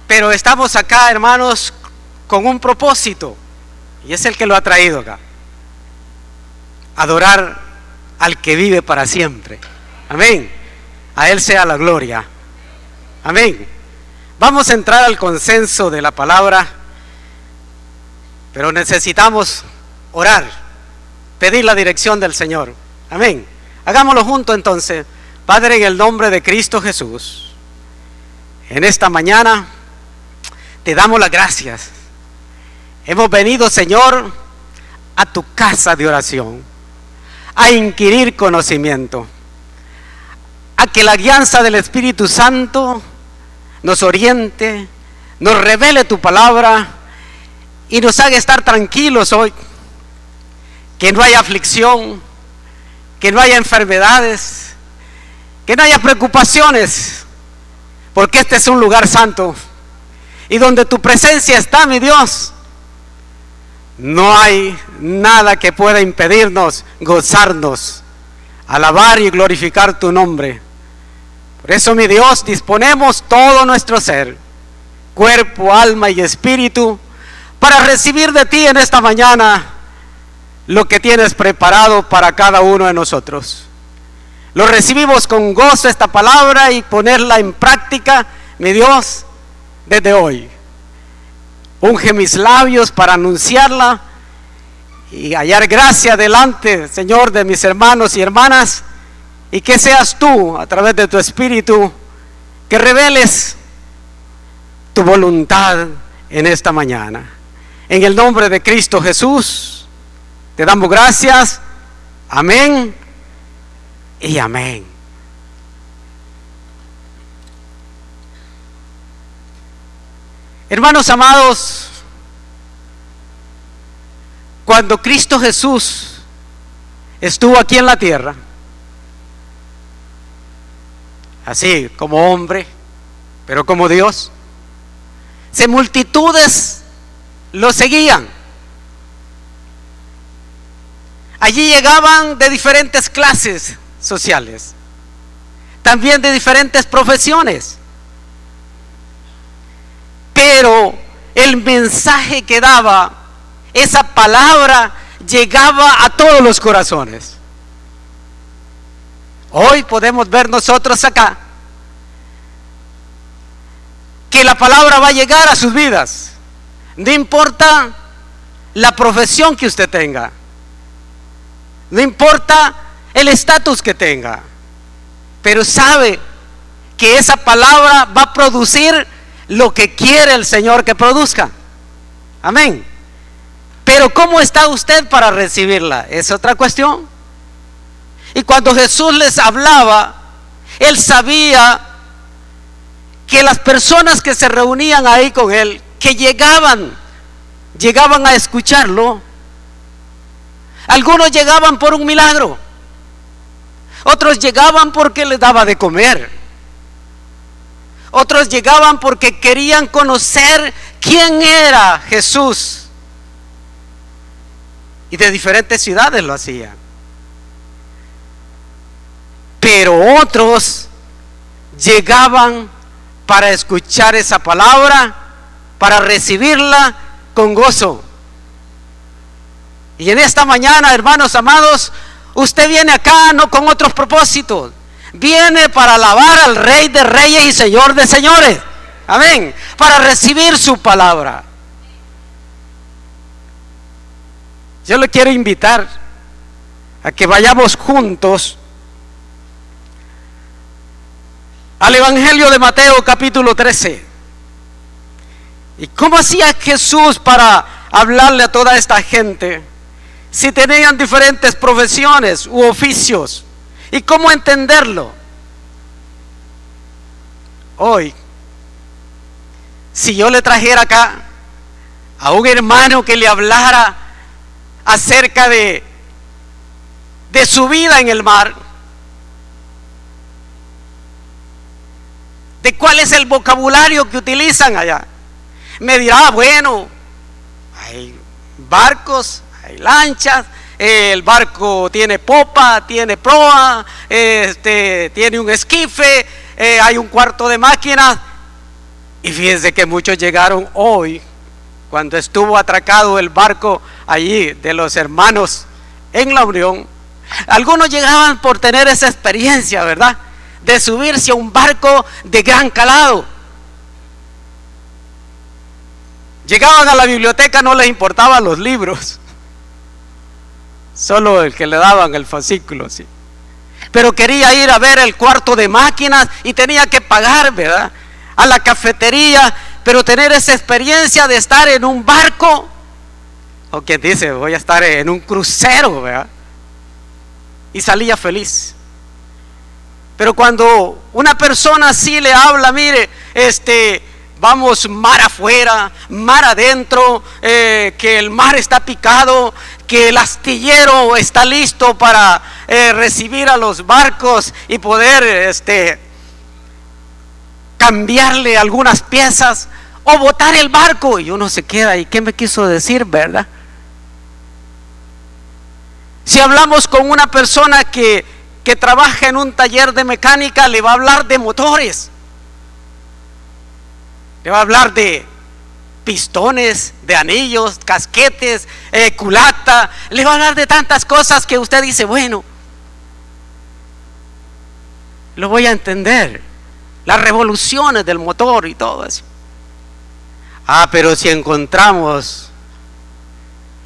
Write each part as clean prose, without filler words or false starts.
Pero estamos acá, hermanos, con un propósito, y es el que lo ha traído acá: adorar al que vive para siempre. Amén. A Él sea la gloria. Amén. Vamos a entrar al consenso de la palabra, pero necesitamos orar, pedir la dirección del Señor. Amén. Hagámoslo juntos entonces. Padre, en el nombre de Cristo Jesús, en esta mañana te damos las gracias. Hemos venido, Señor, a tu casa de oración, a inquirir conocimiento, a que la guianza del Espíritu Santo nos oriente, nos revele tu palabra y nos haga estar tranquilos hoy. Que no haya aflicción, que no haya enfermedades, que no haya preocupaciones, porque este es un lugar santo, y donde tu presencia está, mi Dios, no hay nada que pueda impedirnos gozarnos, alabar y glorificar tu nombre. Por eso, mi Dios, disponemos todo nuestro ser, cuerpo, alma y espíritu, para recibir de ti en esta mañana lo que tienes preparado para cada uno de nosotros. Lo recibimos con gozo esta palabra y ponerla en práctica, mi Dios, desde hoy. Unge mis labios para anunciarla y hallar gracia delante, Señor, de mis hermanos y hermanas, y que seas tú, a través de tu Espíritu, que reveles tu voluntad en esta mañana. En el nombre de Cristo Jesús, te damos gracias. Amén y amén. Hermanos amados, cuando Cristo Jesús estuvo aquí en la tierra, así como hombre, pero como Dios, multitudes lo seguían. Allí llegaban de diferentes clases sociales, también de diferentes profesiones, pero el mensaje que daba, esa palabra, llegaba a todos los corazones. Hoy podemos ver nosotros acá que la palabra va a llegar a sus vidas, no importa la profesión que usted tenga, no importa el estatus que tenga, pero sabe que esa palabra va a producir lo que quiere el Señor que produzca. Amén. Pero ¿cómo está usted para recibirla? Es otra cuestión. Y cuando Jesús les hablaba, Él sabía que las personas que se reunían ahí con Él, que llegaban a escucharlo, algunos llegaban por un milagro, otros llegaban porque les daba de comer, otros llegaban porque querían conocer quién era Jesús, y de diferentes ciudades lo hacían. Pero otros llegaban para escuchar esa palabra, para recibirla con gozo. Y en esta mañana, hermanos amados, usted viene acá no con otros propósitos, viene para alabar al Rey de Reyes y Señor de Señores. Amén. Para recibir su palabra. Yo le quiero invitar a que vayamos juntos al Evangelio de Mateo capítulo 13. ¿Y cómo hacía Jesús para hablarle a toda esta gente si tenían diferentes profesiones u oficios? ¿Y cómo entenderlo? Hoy, si yo le trajera acá a un hermano que le hablara acerca de su vida en el mar, de cuál es el vocabulario que utilizan allá, me dirá, bueno, hay barcos, hay lanchas, el barco tiene popa, tiene proa, tiene un esquife, hay un cuarto de máquinas. Y fíjense que muchos llegaron hoy, cuando estuvo atracado el barco allí de los hermanos en la Unión. Algunos llegaban por tener esa experiencia, ¿verdad?, de subirse a un barco de gran calado. Llegaban a la biblioteca, no les importaban los libros, solo el que le daban el fascículo, sí. Pero quería ir a ver el cuarto de máquinas y tenía que pagar, ¿verdad?, a la cafetería, pero tener esa experiencia de estar en un barco, o quien dice, voy a estar en un crucero, ¿verdad?, y salía feliz. Pero cuando una persona así le habla, mire, vamos mar afuera, mar adentro, que el mar está picado, que el astillero está listo para recibir a los barcos y poder cambiarle algunas piezas o botar el barco, y uno se queda, ¿y qué me quiso decir, verdad? Si hablamos con una persona que trabaja en un taller de mecánica, le va a hablar de motores, le va a hablar de pistones, de anillos, casquetes, culata, le va a hablar de tantas cosas que usted dice, bueno, lo voy a entender, las revoluciones del motor y todo eso. Pero si encontramos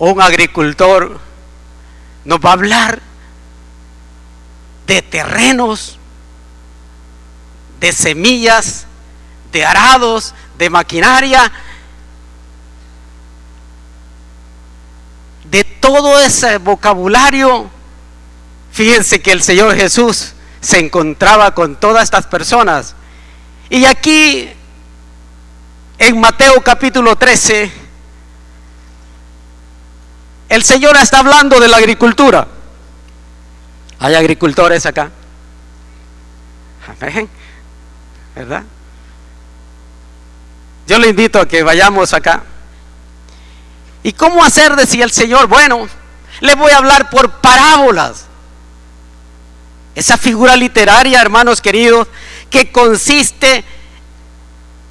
un agricultor, nos va a hablar de terrenos, de semillas, de arados, de maquinaria, de todo ese vocabulario. Fíjense que el Señor Jesús se encontraba con todas estas personas. Y aquí en Mateo capítulo 13, el Señor está hablando de la agricultura. Hay agricultores acá, amén, ¿verdad? Yo le invito a que vayamos acá. ¿Y cómo hacer? Decía el Señor. Bueno, le voy a hablar por parábolas. Esa figura literaria, hermanos queridos, que consiste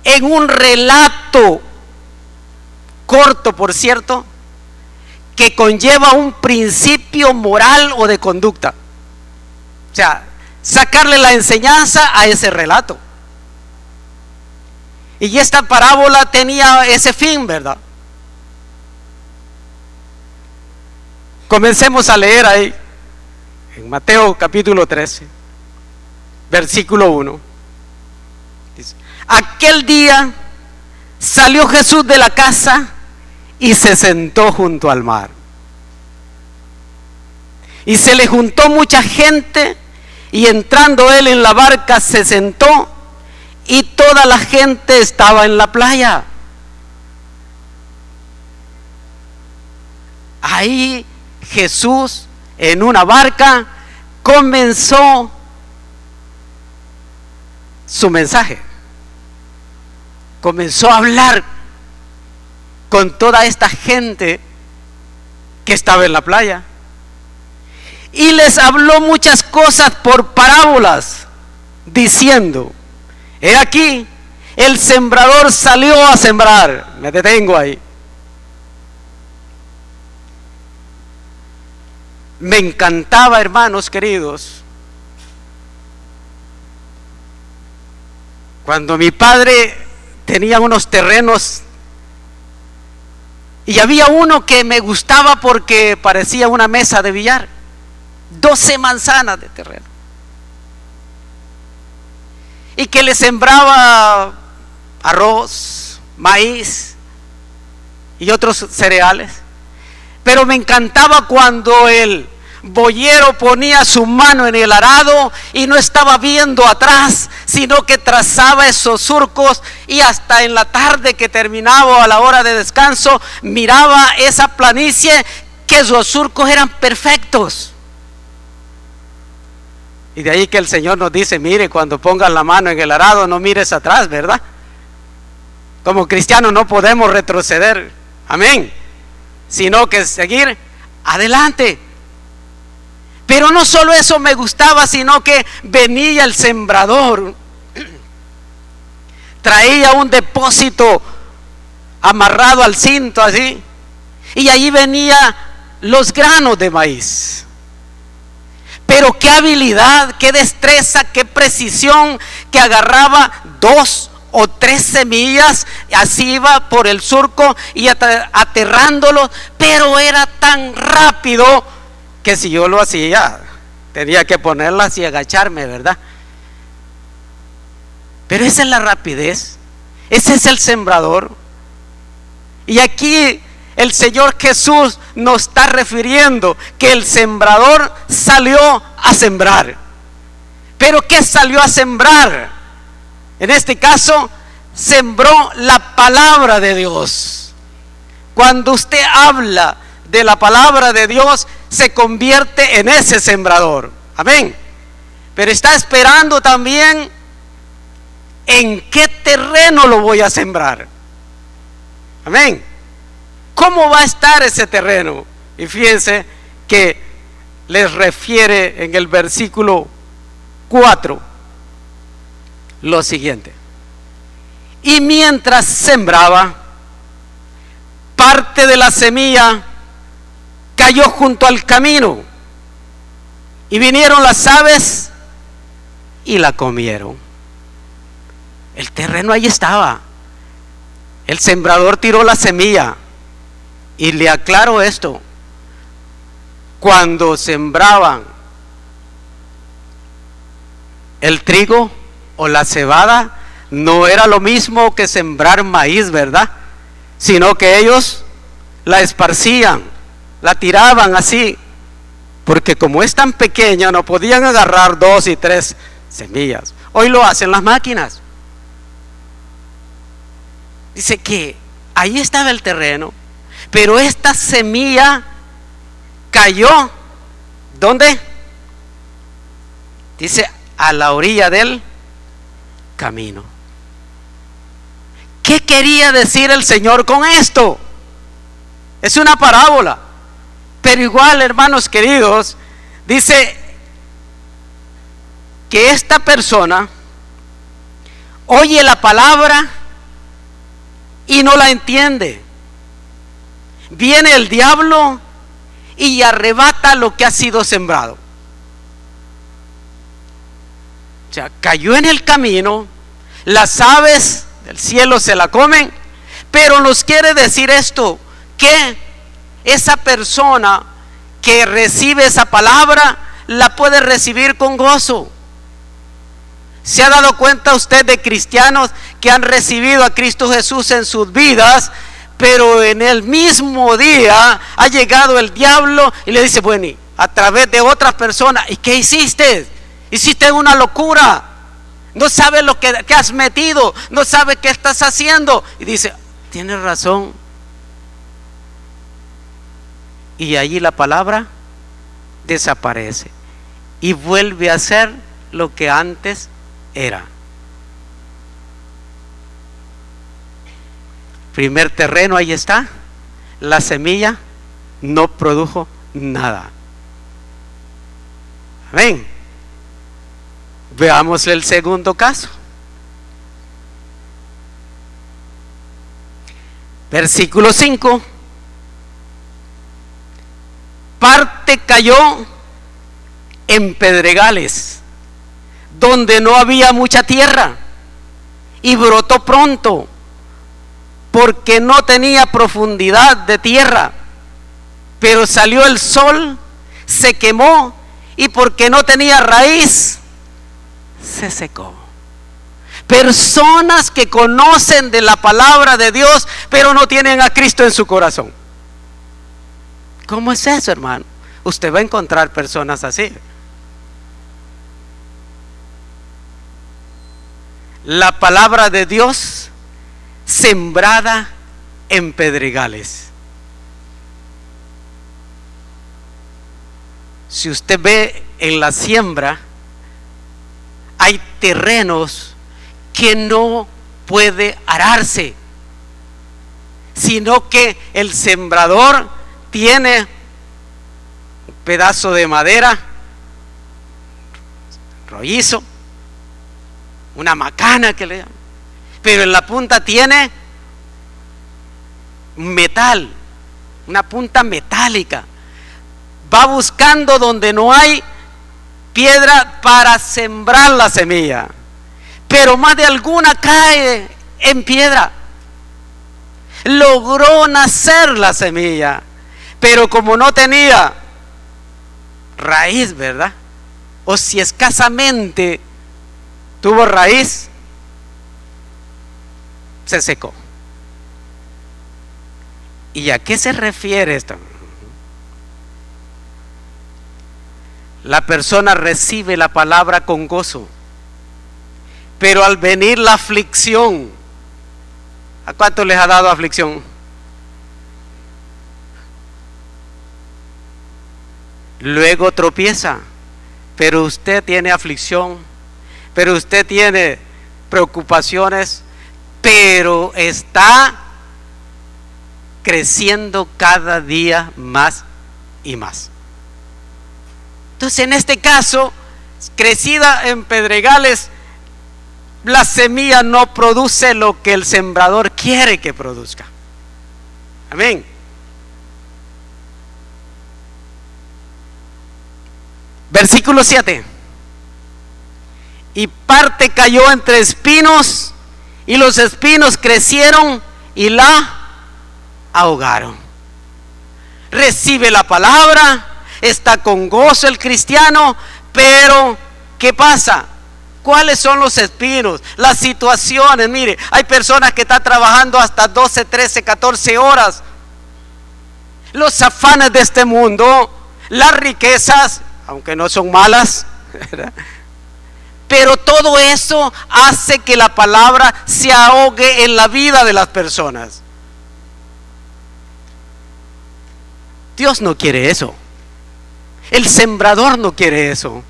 en un relato corto, por cierto, que conlleva un principio moral o de conducta. O sea, sacarle la enseñanza a ese relato. Y esta parábola tenía ese fin, ¿verdad? Comencemos a leer ahí, en Mateo capítulo 13, versículo 1. Dice: aquel día salió Jesús de la casa y se sentó junto al mar. Y se le juntó mucha gente, y entrando él en la barca se sentó, y toda la gente estaba en la playa. Ahí Jesús, en una barca, comenzó su mensaje. Comenzó a hablar con toda esta gente que estaba en la playa. Y les habló muchas cosas por parábolas, diciendo: he aquí, el sembrador salió a sembrar. Me detengo ahí. Me encantaba, hermanos queridos, cuando mi padre tenía unos terrenos, y había uno que me gustaba porque parecía una mesa de billar. 12 manzanas de terreno, y que le sembraba arroz, maíz y otros cereales. Pero me encantaba cuando el boyero ponía su mano en el arado y no estaba viendo atrás, sino que trazaba esos surcos, y hasta en la tarde que terminaba, a la hora de descanso, miraba esa planicie, que esos surcos eran perfectos. Y de ahí que el Señor nos dice: mire, cuando pongas la mano en el arado, no mires atrás, ¿verdad? Como cristianos no podemos retroceder, amén, sino que seguir adelante. Pero no solo eso me gustaba, sino que venía el sembrador traía un depósito amarrado al cinto así, y allí venía los granos de maíz. Pero qué habilidad, qué destreza, qué precisión, que agarraba 2 o 3 semillas, así iba por el surco y aterrándolos, pero era tan rápido que si yo lo hacía tenía que ponerlas y agacharme, ¿verdad? Pero esa es la rapidez, ese es el sembrador. Y aquí el Señor Jesús nos está refiriendo que el sembrador salió a sembrar. ¿Pero qué salió a sembrar? En este caso, sembró la palabra de Dios. Cuando usted habla de la palabra de Dios, se convierte en ese sembrador. Amén. Pero está esperando también en qué terreno lo voy a sembrar. Amén. ¿Cómo va a estar ese terreno? Y fíjense que les refiere en el versículo 4 lo siguiente: y mientras sembraba, parte de la semilla cayó junto al camino, y vinieron las aves y la comieron. El terreno ahí estaba. El sembrador tiró la semilla. Y le aclaro esto: cuando sembraban el trigo o la cebada, no era lo mismo que sembrar maíz, ¿verdad? Sino que ellos la esparcían, la tiraban así, porque como es tan pequeña, no podían agarrar 2 y 3 semillas. Hoy lo hacen las máquinas. Dice que ahí estaba el terreno, pero esta semilla cayó, ¿dónde? Dice, a la orilla del camino. ¿Qué quería decir el Señor con esto? Es una parábola, pero igual, hermanos queridos, dice que esta persona oye la palabra y no la entiende. Viene el diablo y arrebata lo que ha sido sembrado. O sea, cayó en el camino, las aves del cielo se la comen, pero nos quiere decir esto, que esa persona que recibe esa palabra la puede recibir con gozo. ¿Se ha dado cuenta usted de cristianos que han recibido a Cristo Jesús en sus vidas, pero en el mismo día ha llegado el diablo y le dice, bueno, y a través de otras personas, ¿y qué hiciste? Hiciste una locura, no sabes lo que has metido, no sabes qué estás haciendo? Y dice, tienes razón. Y allí la palabra desaparece y vuelve a ser lo que antes era. Primer terreno, ahí está. La semilla no produjo nada. Amén. Veamos el segundo caso. Versículo 5. Parte cayó en pedregales, donde no había mucha tierra, y brotó pronto, porque no tenía profundidad de tierra. Pero salió el sol, se quemó, y porque no tenía raíz, se secó. Personas que conocen de la palabra de Dios, pero no tienen a Cristo en su corazón. ¿Cómo es eso, hermano? Usted va a encontrar personas así. La palabra de Dios sembrada en pedregales. Si usted ve en la siembra, hay terrenos que no puede ararse, sino que el sembrador tiene un pedazo de madera, rollizo, una macana que le llaman, pero en la punta tiene metal, una punta metálica. Va buscando donde no hay piedra para sembrar la semilla, pero más de alguna cae en piedra. Logró nacer la semilla, pero como no tenía raíz, ¿verdad? O si escasamente tuvo raíz, se secó. ¿Y a qué se refiere esto? La persona recibe la palabra con gozo, pero al venir la aflicción, ¿a cuánto les ha dado aflicción? Luego tropieza, pero usted tiene aflicción, pero usted tiene preocupaciones, pero está creciendo cada día más y más. Entonces, en este caso, crecida en pedregales, la semilla no produce lo que el sembrador quiere que produzca. Amén. Versículo 7. Y parte cayó entre espinos, y los espinos crecieron y la ahogaron. Recibe la palabra, está con gozo el cristiano, pero ¿qué pasa? ¿Cuáles son los espinos? Las situaciones. Mire, hay personas que están trabajando hasta 12, 13, 14 horas. Los afanes de este mundo, las riquezas, aunque no son malas, ¿verdad? Pero todo eso hace que la palabra se ahogue en la vida de las personas. Dios no quiere eso. El sembrador no quiere eso.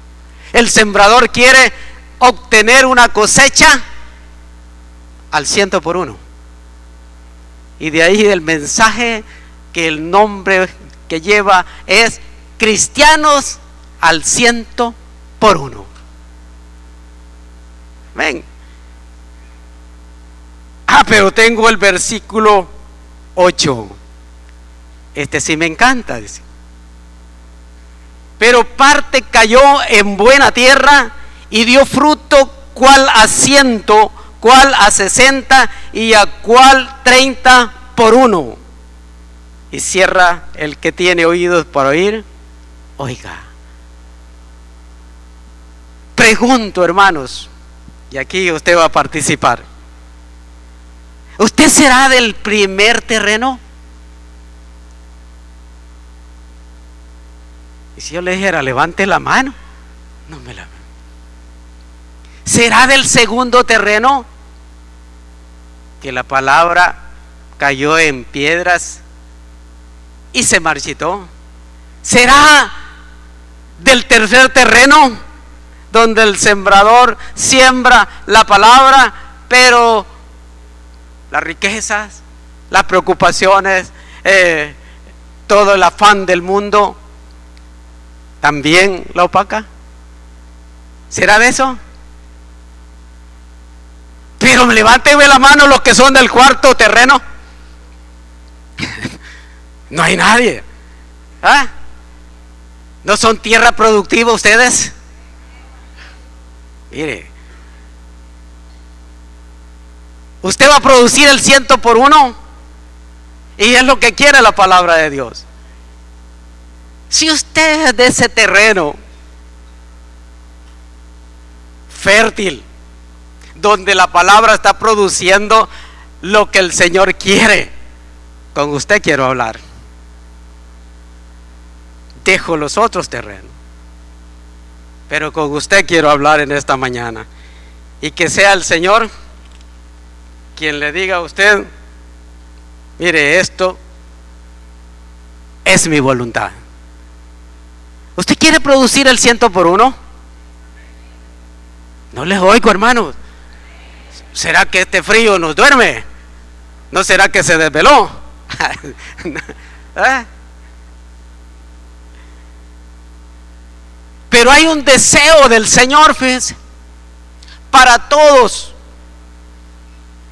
El sembrador quiere obtener una cosecha al 100%. Y de ahí el mensaje que el nombre que lleva es cristianos al 100%. Ven. Pero tengo el versículo 8. Este sí me encanta, dice. Pero parte cayó en buena tierra y dio fruto, cual a 100, cual a 60 y a cual 30%. Y cierra: el que tiene oídos para oír, oiga. Pregunto, hermanos, y aquí usted va a participar: ¿usted será del primer terreno? Y si yo le dijera levante la mano, no me la... ¿Será del segundo terreno? Que la palabra cayó en piedras y se marchitó. ¿Será del tercer terreno, donde el sembrador siembra la palabra, pero las riquezas, las preocupaciones, todo el afán del mundo también la opaca? ¿Será de eso? Pero levánteme la mano los que son del cuarto terreno. No hay nadie. ¿Ah? ¿No son tierra productiva ustedes? Mire, usted va a producir el 100%, y es lo que quiere la palabra de Dios. Si usted es de ese terreno fértil, donde la palabra está produciendo lo que el Señor quiere, con usted quiero hablar. Dejo los otros terrenos, pero con usted quiero hablar en esta mañana. Y que sea el Señor quien le diga a usted: mire, esto es mi voluntad. ¿Usted quiere producir el 100%? No les oigo, hermanos. ¿Será que este frío nos duerme? ¿No será que se desveló? ¿Eh? Pero hay un deseo del Señor, fíjense, para todos.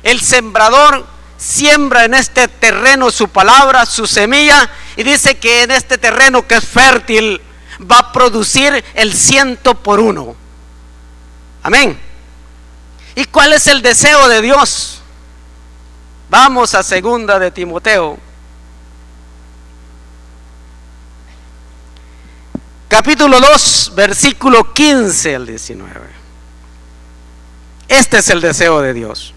El sembrador siembra en este terreno su palabra, su semilla, y dice que en este terreno que es fértil va a producir el 100 por 1. Amén. ¿Y cuál es el deseo de Dios? Vamos a 2 de Timoteo, capítulo 2, versículo 15 al 19. Este es el deseo de Dios.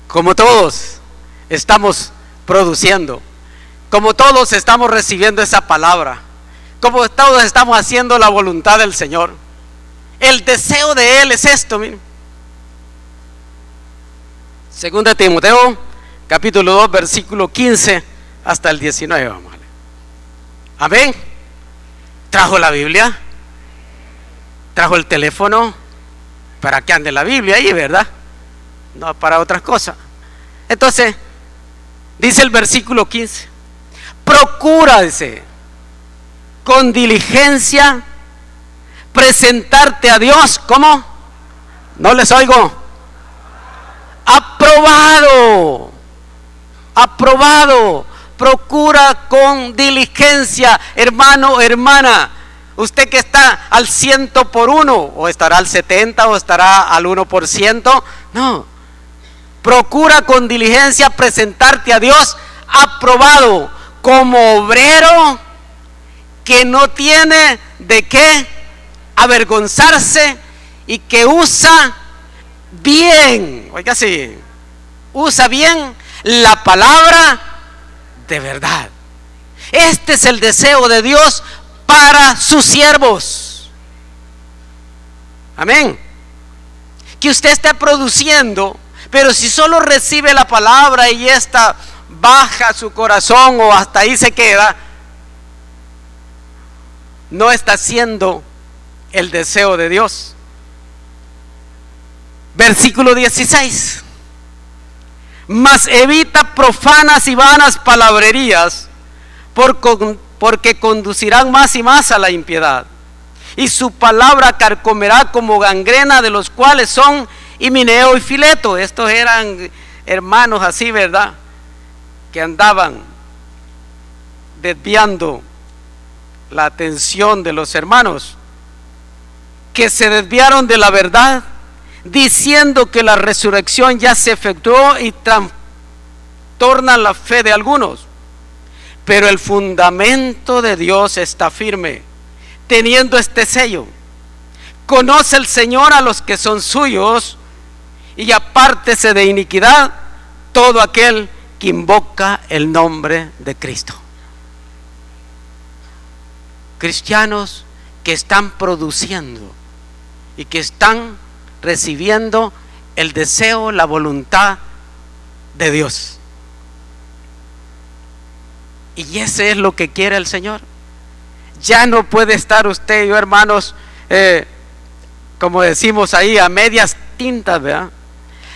Como todos estamos produciendo, como todos estamos recibiendo esa palabra, como todos estamos haciendo la voluntad del Señor, el deseo de Él es esto, miren. 2 de Timoteo, capítulo 2, versículo 15 hasta el 19. Vamos a leer. Amén. ¿Trajo la Biblia? ¿Trajo el teléfono? Para que ande la Biblia ahí, ¿verdad? No para otras cosas. Entonces, dice el versículo 15: procura, dice, con diligencia presentarte a Dios. ¿Cómo? No les oigo. Aprobado. Aprobado. Procura con diligencia, hermano, hermana. Usted que está al 100 por 1, o estará al 70, o estará al 1%. No. Procura con diligencia presentarte a Dios aprobado, como obrero que no tiene de qué avergonzarse y que usa bien, oiga, sí, usa bien la palabra de verdad. Este es el deseo de Dios para sus siervos. Amén. Que usted esté produciendo, pero si solo recibe la palabra y esta baja su corazón o hasta ahí se queda, no está haciendo el deseo de Dios. Versículo 16: mas evita profanas y vanas palabrerías, porque conducirán más y más a la impiedad, y su palabra carcomerá como gangrena, de los cuales son Himeneo y Fileto. Estos eran hermanos así, ¿verdad?, que andaban desviando la atención de los hermanos, que se desviaron de la verdad, diciendo que la resurrección ya se efectuó, y trastornan la fe de algunos. Pero el fundamento de Dios está firme, teniendo este sello: conoce el Señor a los que son suyos, y apártese de iniquidad todo aquel que invoca el nombre de Cristo. Cristianos que están produciendo y que están recibiendo el deseo, la voluntad de Dios. Y ese es lo que quiere el Señor. Ya no puede estar usted y yo, hermanos, como decimos ahí, a medias tintas, ¿verdad?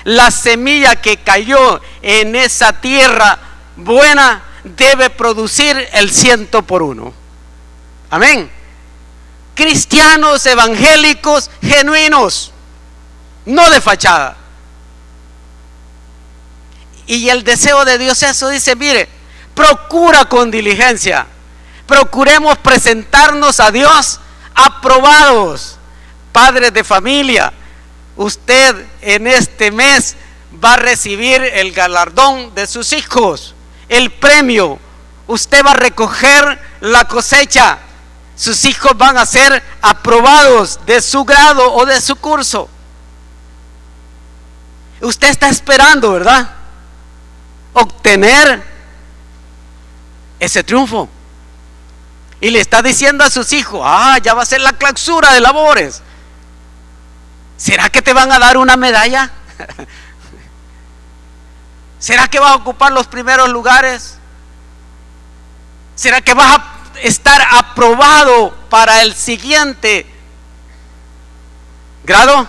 La semilla que cayó en esa tierra buena debe producir el 100 por 1. Amén. Cristianos evangélicos genuinos, no de fachada. Y el deseo de Dios, eso dice, mire, procura con diligencia, procuremos presentarnos a Dios aprobados. Padres de familia, usted en este mes va a recibir el galardón de sus hijos, el premio. Usted va a recoger la cosecha. Sus hijos van a ser aprobados de su grado o de su curso. Usted está esperando, ¿verdad?, obtener ese triunfo. Y le está diciendo a sus hijos: ya va a ser la clausura de labores. ¿Será que te van a dar una medalla? ¿Será que vas a ocupar los primeros lugares? ¿Será que vas a estar aprobado para el siguiente grado?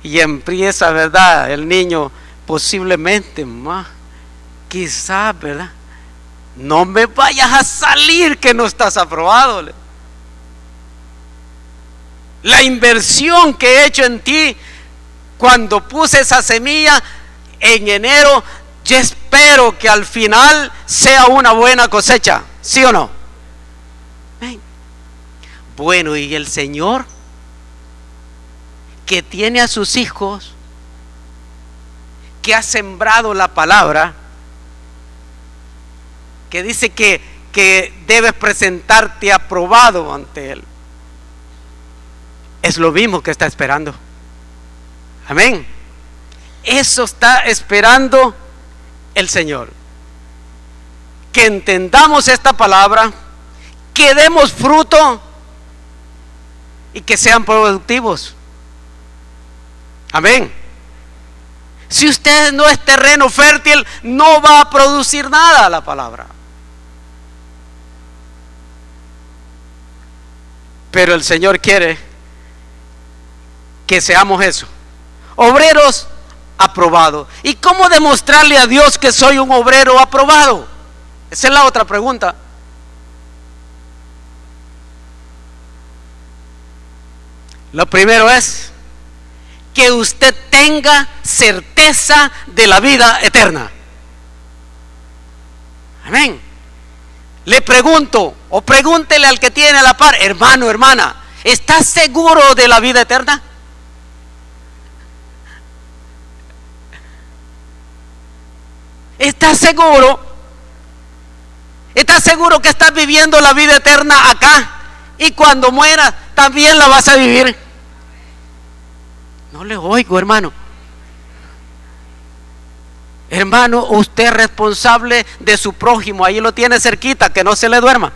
Y empieza, ¿verdad?, el niño posiblemente, quizás, ¿verdad?, no me vayas a salir que no estás aprobado. La inversión que he hecho en ti cuando puse esa semilla en enero, yo espero que al final sea una buena cosecha, ¿sí o no? Bueno, y el Señor que tiene a sus hijos, que ha sembrado la palabra, que dice que debes presentarte aprobado ante Él, es lo mismo que está esperando. Amén. Eso está esperando el Señor. Que entendamos esta palabra, que demos fruto y que sean productivos. Amén. Si usted no es terreno fértil, no va a producir nada la palabra. Pero el Señor quiere que seamos eso, obreros aprobados. ¿Y cómo demostrarle a Dios que soy un obrero aprobado? Esa es la otra pregunta. Lo primero es que usted tenga certeza de la vida eterna. Amén. Le pregunto, o pregúntele al que tiene a la par, hermano, hermana, ¿estás seguro de la vida eterna? ¿Estás seguro? ¿Estás seguro que estás viviendo la vida eterna acá? Y cuando mueras, también la vas a vivir. No le oigo, hermano. Hermano, usted es responsable de su prójimo. Ahí lo tiene cerquita, que no se le duerma.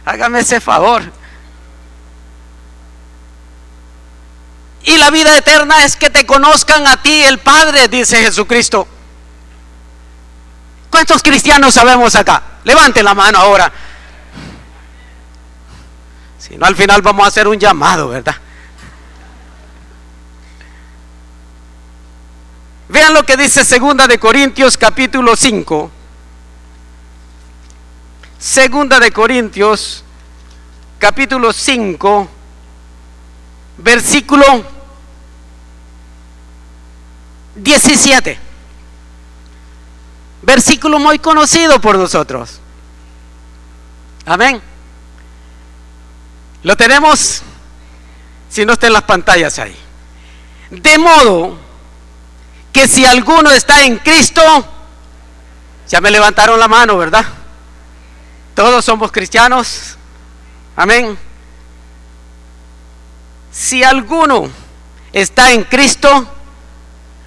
Hágame ese favor. Y la vida eterna es que te conozcan a ti, el Padre, dice Jesucristo. ¿Cuántos cristianos sabemos acá? Levante la mano ahora. Si no, al final vamos a hacer un llamado, ¿verdad? Vean lo que dice 2 de Corintios capítulo 5. 2 de Corintios capítulo 5, versículo 17. Versículo muy conocido por nosotros. Amén. Lo tenemos, si no está en las pantallas ahí. De modo que si alguno está en Cristo, ya me levantaron la mano, ¿verdad? Todos somos cristianos. Amén. Si alguno está en Cristo,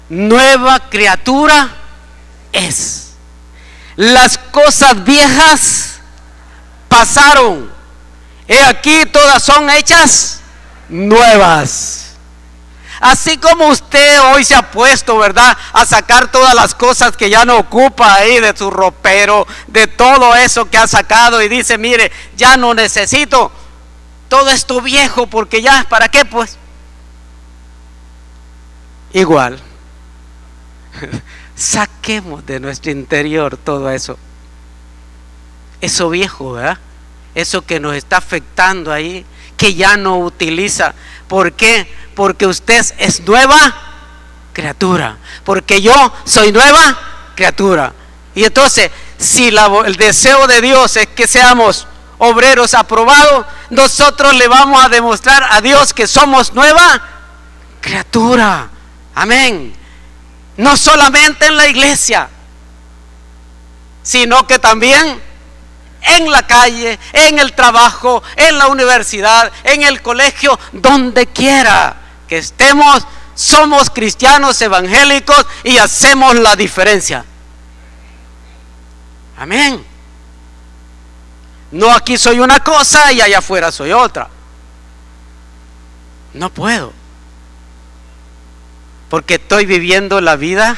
nueva criatura es. Las cosas viejas pasaron, he aquí todas son hechas nuevas. Así como usted hoy se ha puesto, ¿verdad?, a sacar todas las cosas que ya no ocupa ahí de su ropero, de todo eso que ha sacado, y dice, mire, ya no necesito todo esto viejo, porque ya, ¿para qué pues? Igual, saquemos de nuestro interior todo eso viejo, ¿verdad? Eso que nos está afectando ahí, que ya no utiliza. ¿Por qué? Porque usted es nueva criatura, porque yo soy nueva criatura. Y entonces, si el deseo de Dios es que seamos obreros aprobados, nosotros le vamos a demostrar a Dios que somos nueva criatura. Amén. No solamente en la iglesia, sino que también en la calle, en el trabajo, en la universidad, en el colegio, donde quiera que estemos, somos cristianos evangélicos y hacemos la diferencia. Amén. No, aquí soy una cosa y allá afuera soy otra. No puedo, porque estoy viviendo la vida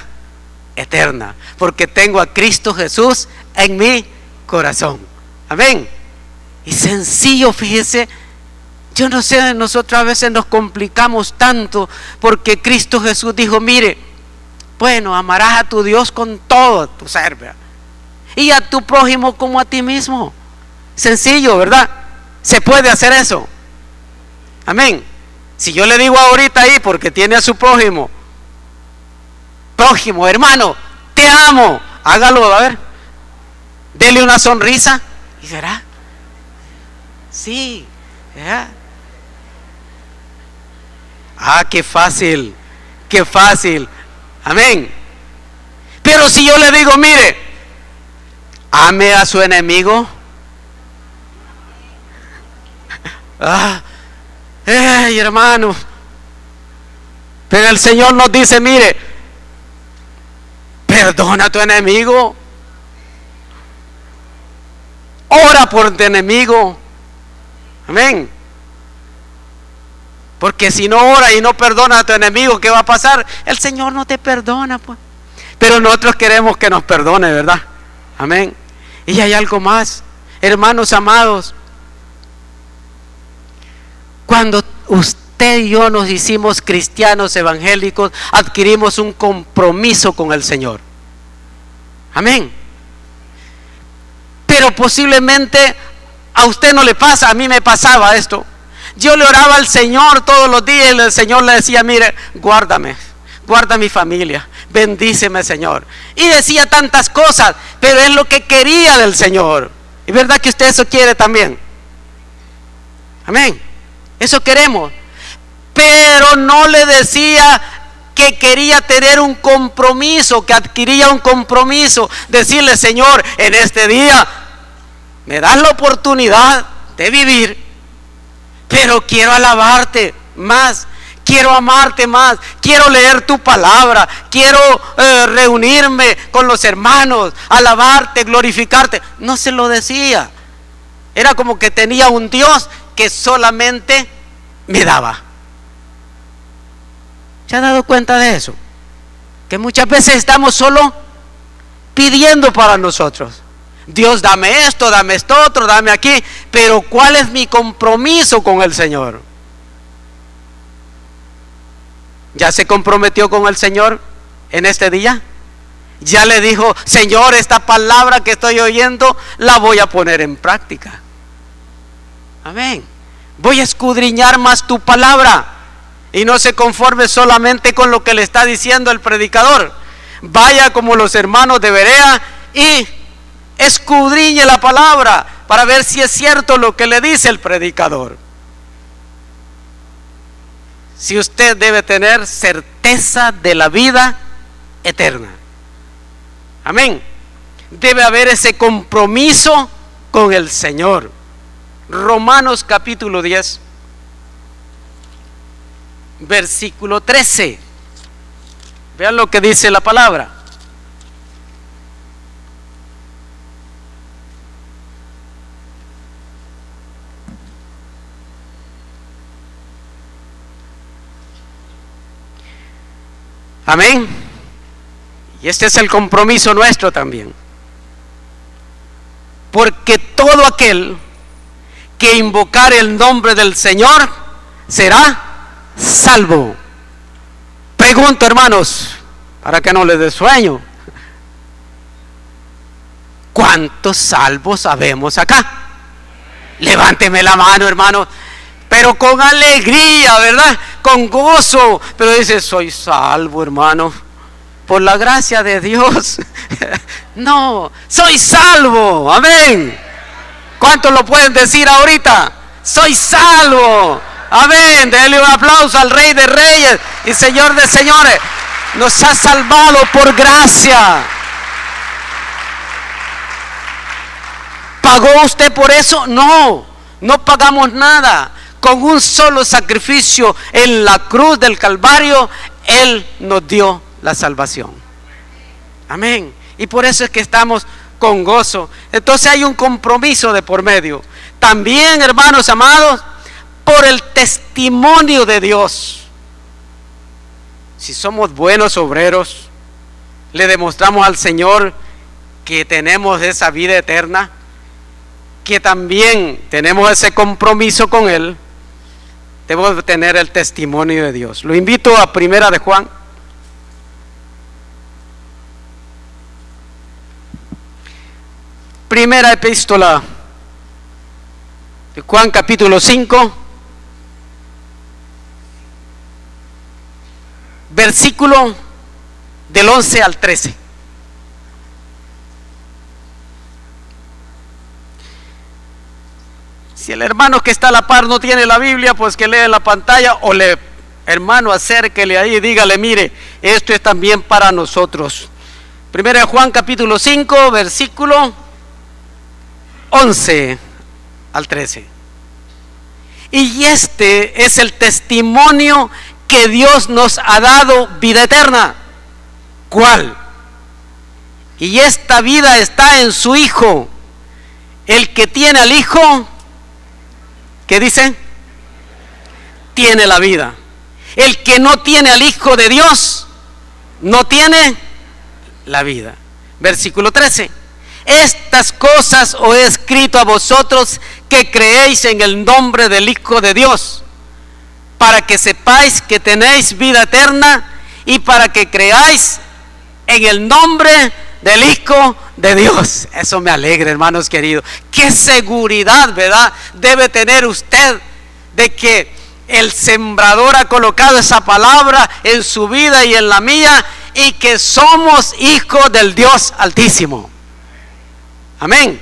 eterna, porque tengo a Cristo Jesús en mi corazón. Amén. Y sencillo, fíjese. Yo no sé, nosotros a veces nos complicamos tanto, porque Cristo Jesús dijo, mire, bueno, amarás a tu Dios con todo tu ser, ¿verdad?, y a tu prójimo como a ti mismo. Sencillo, ¿verdad? Se puede hacer eso. Amén. Si yo le digo ahorita ahí, porque tiene a su prójimo, hermano, te amo, hágalo, a ver, dele una sonrisa y será. Sí, ¿ya? Qué fácil, qué fácil. Amén. Pero si yo le digo, mire, ame a su enemigo. Hermano. Pero el Señor nos dice, mire, perdona a tu enemigo. Ora por tu enemigo. Amén. Porque si no ora y no perdona a tu enemigo, ¿qué va a pasar? El Señor no te perdona, pues. Pero nosotros queremos que nos perdone, ¿verdad? Amén. Y hay algo más, hermanos amados. Cuando usted y yo nos hicimos cristianos evangélicos, adquirimos un compromiso con el Señor. Amén. Pero posiblemente a usted no le pasa, a mí me pasaba esto. Yo le oraba al Señor todos los días y el Señor le decía, mire, guárdame, guarda mi familia, bendíceme, Señor. Y decía tantas cosas, pero es lo que quería del Señor. Y verdad que usted eso quiere también. Amén. Eso queremos. Pero no le decía que quería tener un compromiso, que adquiría un compromiso. Decirle, Señor, en este día me das la oportunidad de vivir, pero quiero alabarte más, quiero amarte más, quiero leer tu palabra, quiero reunirme con los hermanos, alabarte, glorificarte. No se lo decía. Era como que tenía un Dios que solamente me daba. ¿Se ha dado cuenta de eso? Que muchas veces estamos solo pidiendo para nosotros. Dios, dame esto otro, dame aquí. Pero ¿cuál es mi compromiso con el Señor? ¿Ya se comprometió con el Señor en este día? Ya le dijo, Señor, esta palabra que estoy oyendo la voy a poner en práctica. Amén. Voy a escudriñar más tu palabra. Y no se conforme solamente con lo que le está diciendo el predicador. Vaya como los hermanos de Berea y escudriñe la palabra para ver si es cierto lo que le dice el predicador. Si usted debe tener certeza de la vida eterna. Amén. Debe haber ese compromiso con el Señor. Romanos capítulo 10, versículo 13. Vean lo que dice la palabra. Amén. Y este es el compromiso nuestro también. Porque todo aquel que invocar el nombre del Señor será salvo. Pregunto, hermanos, para que no les dé sueño, ¿cuántos salvos habemos acá? Levánteme la mano, hermano, pero con alegría, ¿verdad? Con gozo. Pero dice, soy salvo, hermano, por la gracia de Dios. No, soy salvo. Amén. ¿Cuántos lo pueden decir ahorita? Soy salvo. Amén. Denle un aplauso al Rey de Reyes y Señor de Señores. Nos ha salvado por gracia. ¿Pagó usted por eso? No, no pagamos nada. Con un solo sacrificio en la cruz del Calvario, Él nos dio la salvación. Amén. Y por eso es que estamos con gozo. Entonces hay un compromiso de por medio. También, hermanos amados, por el testimonio de Dios. Si somos buenos obreros, le demostramos al Señor que tenemos esa vida eterna, que también tenemos ese compromiso con Él. Debemos tener el testimonio de Dios. Lo invito a Primera de Juan. Primera epístola de Juan capítulo 5, versículo del 11 al 13. Si el hermano que está a la par no tiene la Biblia, pues que lea en la pantalla, o hermano, acérquele ahí y dígale, mire, esto es también para nosotros. Primera de Juan capítulo 5, versículo 11 al 13. Y este es el testimonio que Dios nos ha dado, vida eterna. ¿Cuál? Y esta vida está en su Hijo. El que tiene al Hijo, ¿qué dice? Tiene la vida. El que no tiene al Hijo de Dios, no tiene la vida. Versículo 13. Estas cosas os he escrito a vosotros que creéis en el nombre del Hijo de Dios, para que sepáis que tenéis vida eterna y para que creáis en el nombre del Hijo de Dios. Eso me alegra, hermanos queridos. Qué seguridad, ¿verdad?, debe tener usted de que el sembrador ha colocado esa palabra en su vida y en la mía, y que somos hijos del Dios Altísimo. Amén.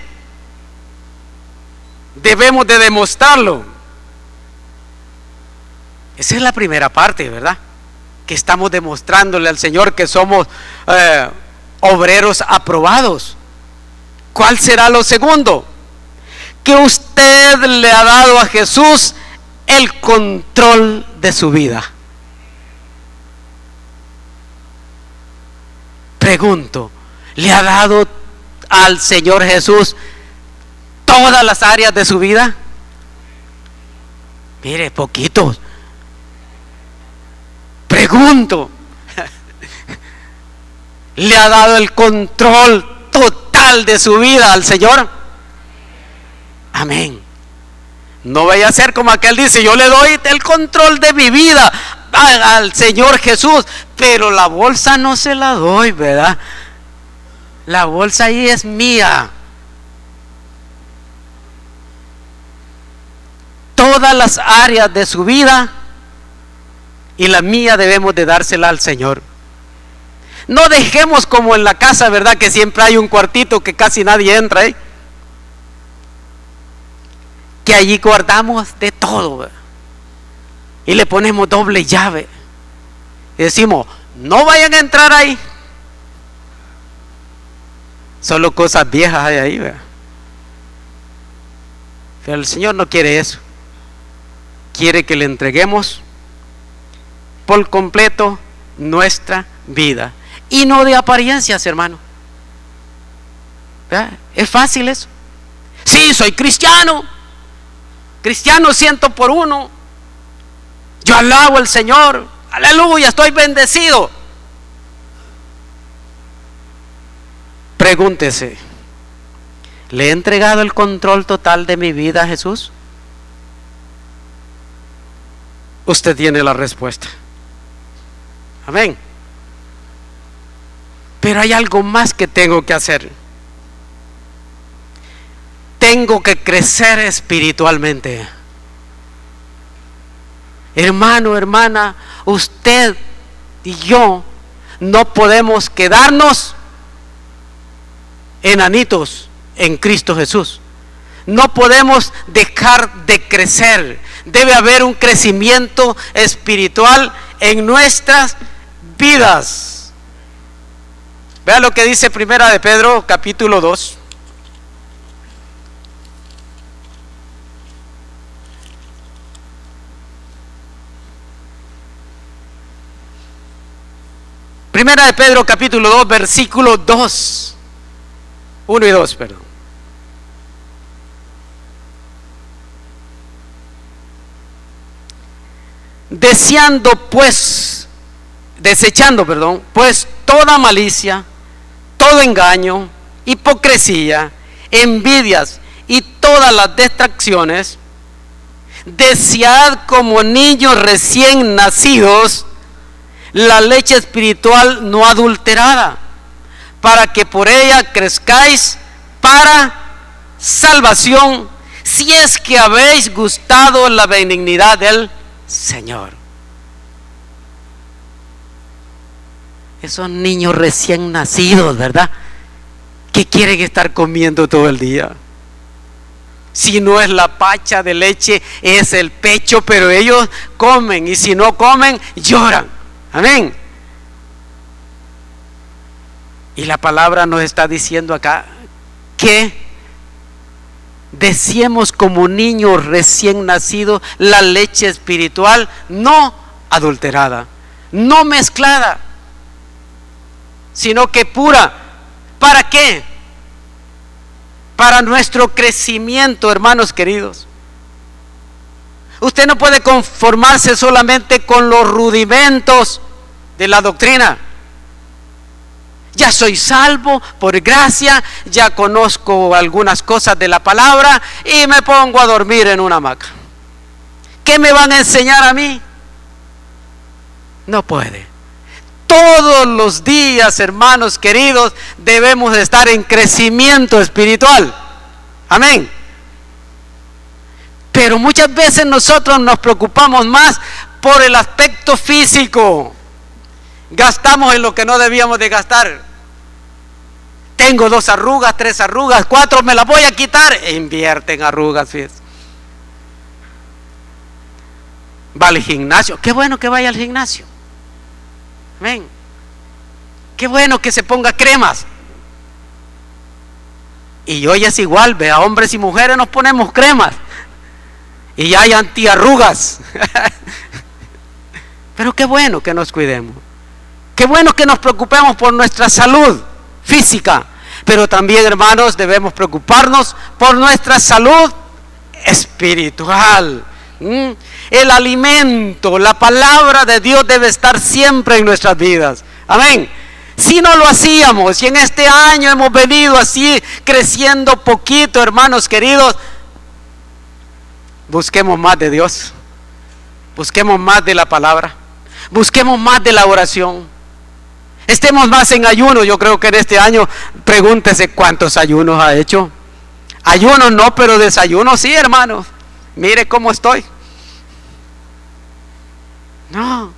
Debemos de demostrarlo. Esa es la primera parte, ¿verdad?, que estamos demostrándole al Señor que somos obreros aprobados. ¿Cuál será lo segundo? Que usted le ha dado a Jesús el control de su vida. Pregunto, ¿le ha dado al Señor Jesús todas las áreas de su vida? Mire, poquitos. Pregunto, ¿le ha dado el control total de su vida al Señor? Amén. No vaya a ser como aquel dice, yo le doy el control de mi vida al Señor Jesús, pero la bolsa no se la doy, ¿verdad? La bolsa ahí es mía. Todas las áreas de su vida y la mía debemos de dársela al Señor. No dejemos como en la casa, ¿verdad?, que siempre hay un cuartito que casi nadie entra, ¿eh?, que allí guardamos de todo, ¿verdad?, y le ponemos doble llave y decimos, no vayan a entrar ahí. Solo cosas viejas hay ahí, ¿verdad? Pero el Señor no quiere eso. Quiere que le entreguemos por completo nuestra vida, y no de apariencias, hermano. ¿Verdad? Es fácil eso. Sí, soy cristiano 100%. Yo alabo al Señor, aleluya, estoy bendecido. Pregúntese, ¿le he entregado el control total de mi vida a Jesús? Usted tiene la respuesta. Amén. Pero hay algo más que tengo que hacer. Tengo que crecer espiritualmente. Hermano, hermana, usted y yo no podemos quedarnos enanitos en Cristo Jesús. No podemos dejar de crecer. Debe haber un crecimiento espiritual en nuestras vidas. Vea lo que dice Primera de Pedro capítulo 2. Primera de Pedro capítulo 2, versículo 2. 1 y 2, perdón. Desechando, pues toda malicia, todo engaño, hipocresía, envidias y todas las distracciones, desead como niños recién nacidos la leche espiritual no adulterada, para que por ella crezcáis para salvación, si es que habéis gustado la benignidad del Señor. Esos niños recién nacidos, ¿verdad?, que quieren estar comiendo todo el día. Si no es la pacha de leche, es el pecho, pero ellos comen, y si no comen, lloran. Amén. Y la palabra nos está diciendo acá que deseemos como niños recién nacidos la leche espiritual, no adulterada, no mezclada, sino que pura. ¿Para qué? Para nuestro crecimiento, hermanos queridos. Usted no puede conformarse solamente con los rudimentos de la doctrina. Ya soy salvo por gracia, ya conozco algunas cosas de la palabra y me pongo a dormir en una hamaca. ¿Qué me van a enseñar a mí? No puede. Todos los días, hermanos queridos, debemos estar en crecimiento espiritual. Amén. Pero muchas veces nosotros nos preocupamos más por el aspecto físico. Gastamos en lo que no debíamos de gastar. Tengo 2 arrugas, 3 arrugas, 4, me las voy a quitar. E invierte en arrugas, fíjate. Va al gimnasio. Qué bueno que vaya al gimnasio. Amén. Qué bueno que se ponga cremas. Y hoy es igual, vea, hombres y mujeres nos ponemos cremas. Y ya hay antiarrugas. Pero qué bueno que nos cuidemos. Qué bueno que nos preocupemos por nuestra salud física. Pero también, hermanos, debemos preocuparnos por nuestra salud espiritual. El alimento, la palabra de Dios debe estar siempre en nuestras vidas. Amén. Si no lo hacíamos, y en este año hemos venido así creciendo poquito, hermanos queridos, busquemos más de Dios, busquemos más de la palabra, busquemos más de la oración, estemos más en ayuno. Yo creo que en este año, pregúntese cuántos ayunos ha hecho. Ayunos no, pero desayuno sí, hermanos. Mire cómo estoy. No.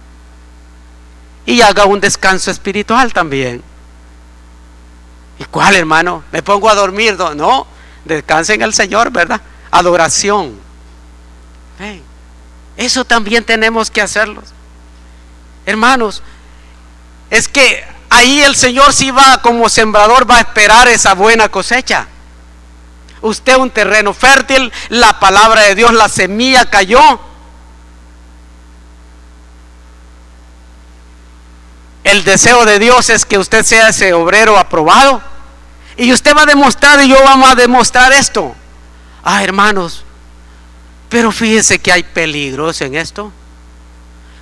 Y haga un descanso espiritual también. ¿Y cuál, hermano? ¿Me pongo a dormir? No, descanse en el Señor, ¿verdad? Adoración. Eso también tenemos que hacerlo. Hermanos, es que ahí el Señor sí va, como sembrador, va a esperar esa buena cosecha. Usted un terreno fértil, la palabra de Dios, la semilla cayó. El deseo de Dios es que usted sea ese obrero aprobado. Y usted va a demostrar, y yo vamos a demostrar esto. Hermanos, pero fíjese que hay peligros en esto.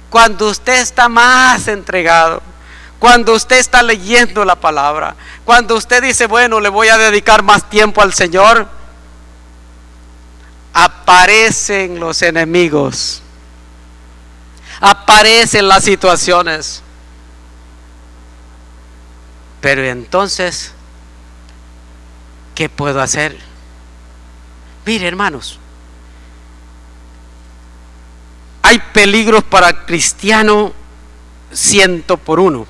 Cuando usted está más entregado, cuando usted está leyendo la palabra, cuando usted dice, bueno, le voy a dedicar más tiempo al Señor, aparecen los enemigos, aparecen las situaciones. Pero entonces, ¿qué puedo hacer? Mire, hermanos, hay peligros para el cristiano 100%.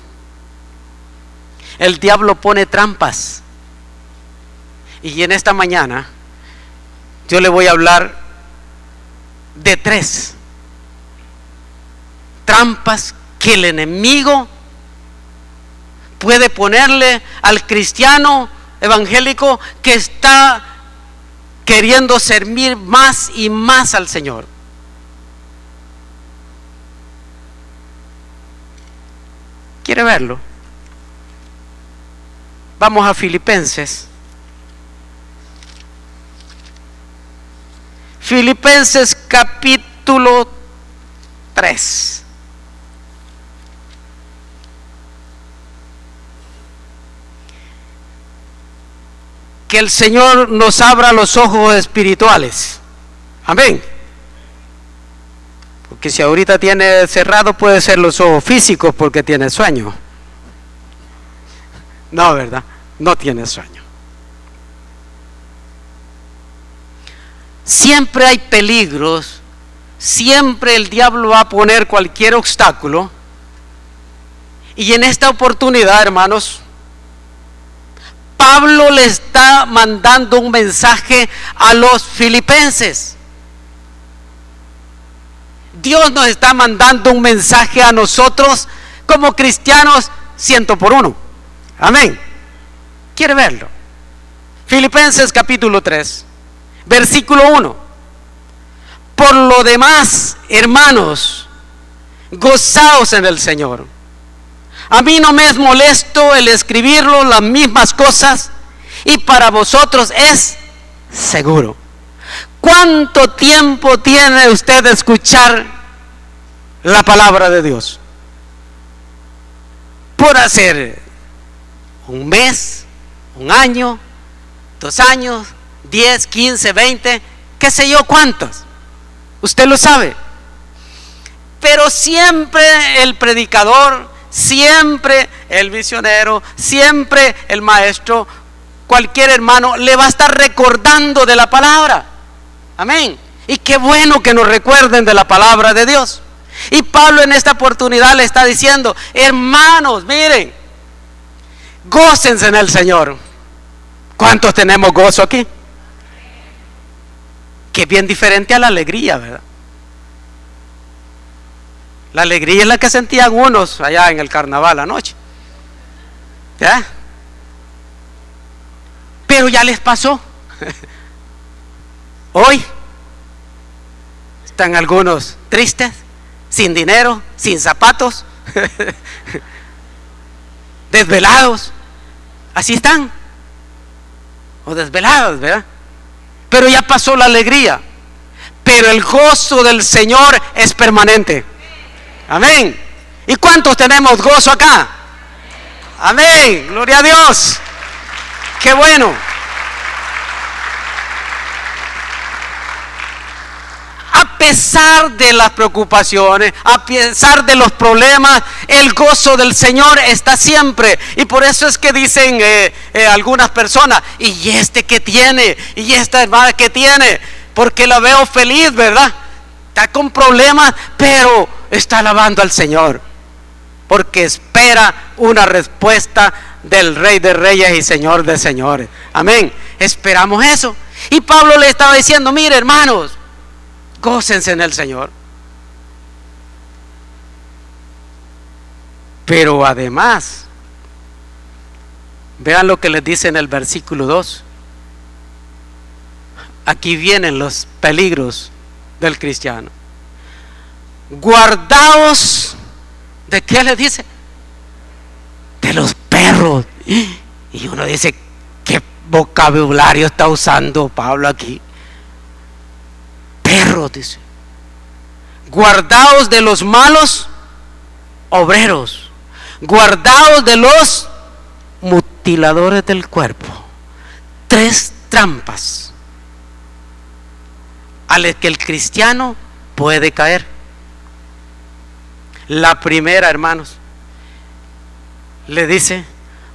El diablo pone trampas. Y en esta mañana yo le voy a hablar de 3 trampas que el enemigo puede ponerle al cristiano evangélico que está queriendo servir más y más al Señor. ¿Quiere verlo? Vamos a Filipenses. Filipenses capítulo 3. Que el Señor nos abra los ojos espirituales. Amén. Porque si ahorita tiene cerrado, puede ser los ojos físicos porque tiene sueño. No, ¿verdad? No tiene sueño. siempre hay peligros, siempre el diablo va a poner cualquier obstáculo. Y en esta oportunidad, hermanos, Pablo le está mandando un mensaje a los filipenses. Dios nos está mandando un mensaje a nosotros como cristianos 100%. Amén. ¿Quiere verlo? Filipenses capítulo 3, versículo 1. Por lo demás, hermanos, gozaos en el Señor. A mí no me es molesto el escribirlo las mismas cosas, y para vosotros es seguro. ¿Cuánto tiempo tiene usted de escuchar la palabra de Dios? Puede ser un mes, un año, 2 años, 10, 15, 20, qué sé yo cuántos. Usted lo sabe. Pero siempre el predicador, siempre el misionero, siempre el maestro, cualquier hermano le va a estar recordando de la palabra. Amén. Y qué bueno que nos recuerden de la palabra de Dios. Y Pablo en esta oportunidad le está diciendo: hermanos, miren, gócense en el Señor. ¿Cuántos tenemos gozo aquí? Que es bien diferente a la alegría, ¿verdad? La alegría es la que sentían unos allá en el carnaval anoche, ¿ya? Pero ya les pasó. Hoy están algunos tristes, sin dinero, sin zapatos, desvelados. Así están, o desvelados, ¿verdad? Pero ya pasó la alegría. Pero el gozo del Señor es permanente. Amén. ¿Y cuántos tenemos gozo acá? Amén. Gloria a Dios. Qué bueno. A pesar de las preocupaciones, a pesar de los problemas, el gozo del Señor está siempre. Y por eso es que dicen algunas personas: ¿y este qué tiene? ¿Y esta hermana qué tiene? Porque la veo feliz, ¿verdad? Está con problemas, pero está alabando al Señor, porque espera una respuesta del Rey de Reyes y Señor de Señores. Amén. Esperamos eso. Y Pablo le estaba diciendo: mire, hermanos, gócense en el Señor. Pero además, vean lo que les dice en el versículo 2. Aquí vienen los peligros del cristiano. Guardaos, ¿de qué les dice? De los perros. Y uno dice: ¿qué vocabulario está usando Pablo aquí? Perros, dice. Guardaos de los malos obreros. Guardaos de los mutiladores del cuerpo. 3 trampas a las que el cristiano puede caer. La primera, hermanos, le dice: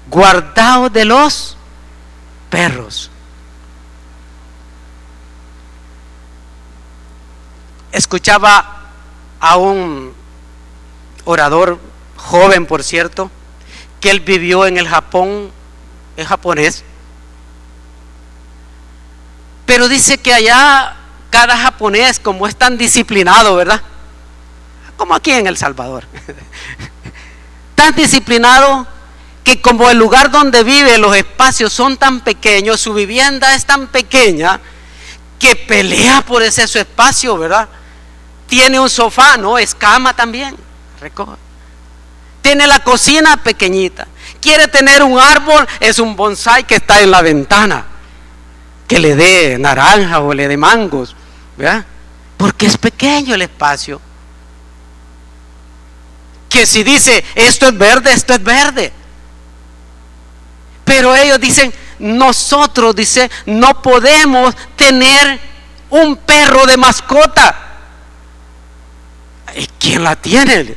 guardaos de los perros. Escuchaba a un orador joven, por cierto, que él vivió en el Japón, es japonés, pero dice que allá cada japonés, como es tan disciplinado, ¿verdad? Como aquí en El Salvador, tan disciplinado, que como el lugar donde vive, los espacios son tan pequeños, su vivienda es tan pequeña, que pelea por ese su espacio, ¿verdad? Tiene un sofá, no, es cama también, recoge. Tiene la cocina pequeñita. Quiere tener un árbol, es un bonsái que está en la ventana, que le dé naranja o le dé mangos, ¿verdad? Porque es pequeño el espacio. Que si dice: esto es verde, esto es verde. Pero ellos dicen: nosotros, dice, no podemos tener un perro de mascota. ¿Y quién la tiene?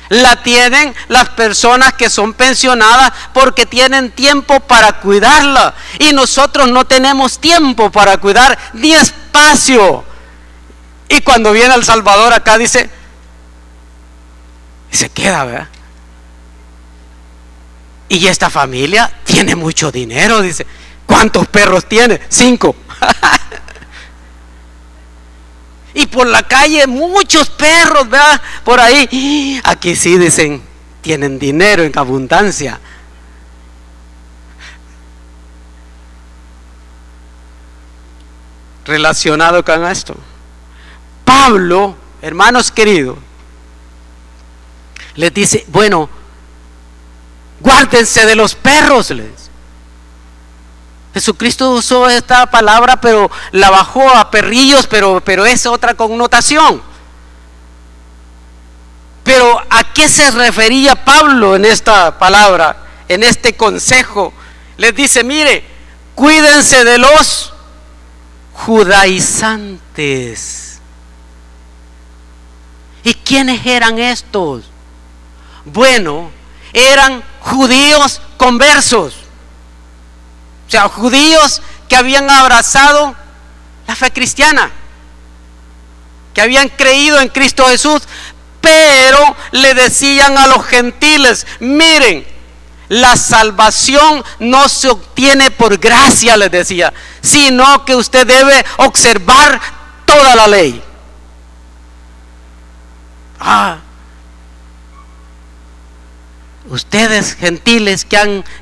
La tienen las personas que son pensionadas, porque tienen tiempo para cuidarla. Y nosotros no tenemos tiempo para cuidar ni despacio. Y cuando viene El Salvador acá dice, y se queda, ¿verdad? Y esta familia tiene mucho dinero, dice. ¿Cuántos perros tiene? 5. Y por la calle muchos perros, ¿verdad? Por ahí. Aquí sí dicen, tienen dinero en abundancia. Relacionado con esto, Pablo, hermanos queridos, les dice, bueno, guárdense de los perros, les dice. Jesucristo usó esta palabra, pero la bajó a perrillos, pero es otra connotación. Pero ¿a qué se refería Pablo en esta palabra, en este consejo? Les dice, mire, cuídense de los judaizantes. ¿Y quiénes eran estos? Bueno, eran judíos conversos. O sea, judíos que habían abrazado la fe cristiana, que habían creído en Cristo Jesús, pero le decían a los gentiles, miren, la salvación no se obtiene por gracia, les decía, sino que usted debe observar toda la ley. Ustedes gentiles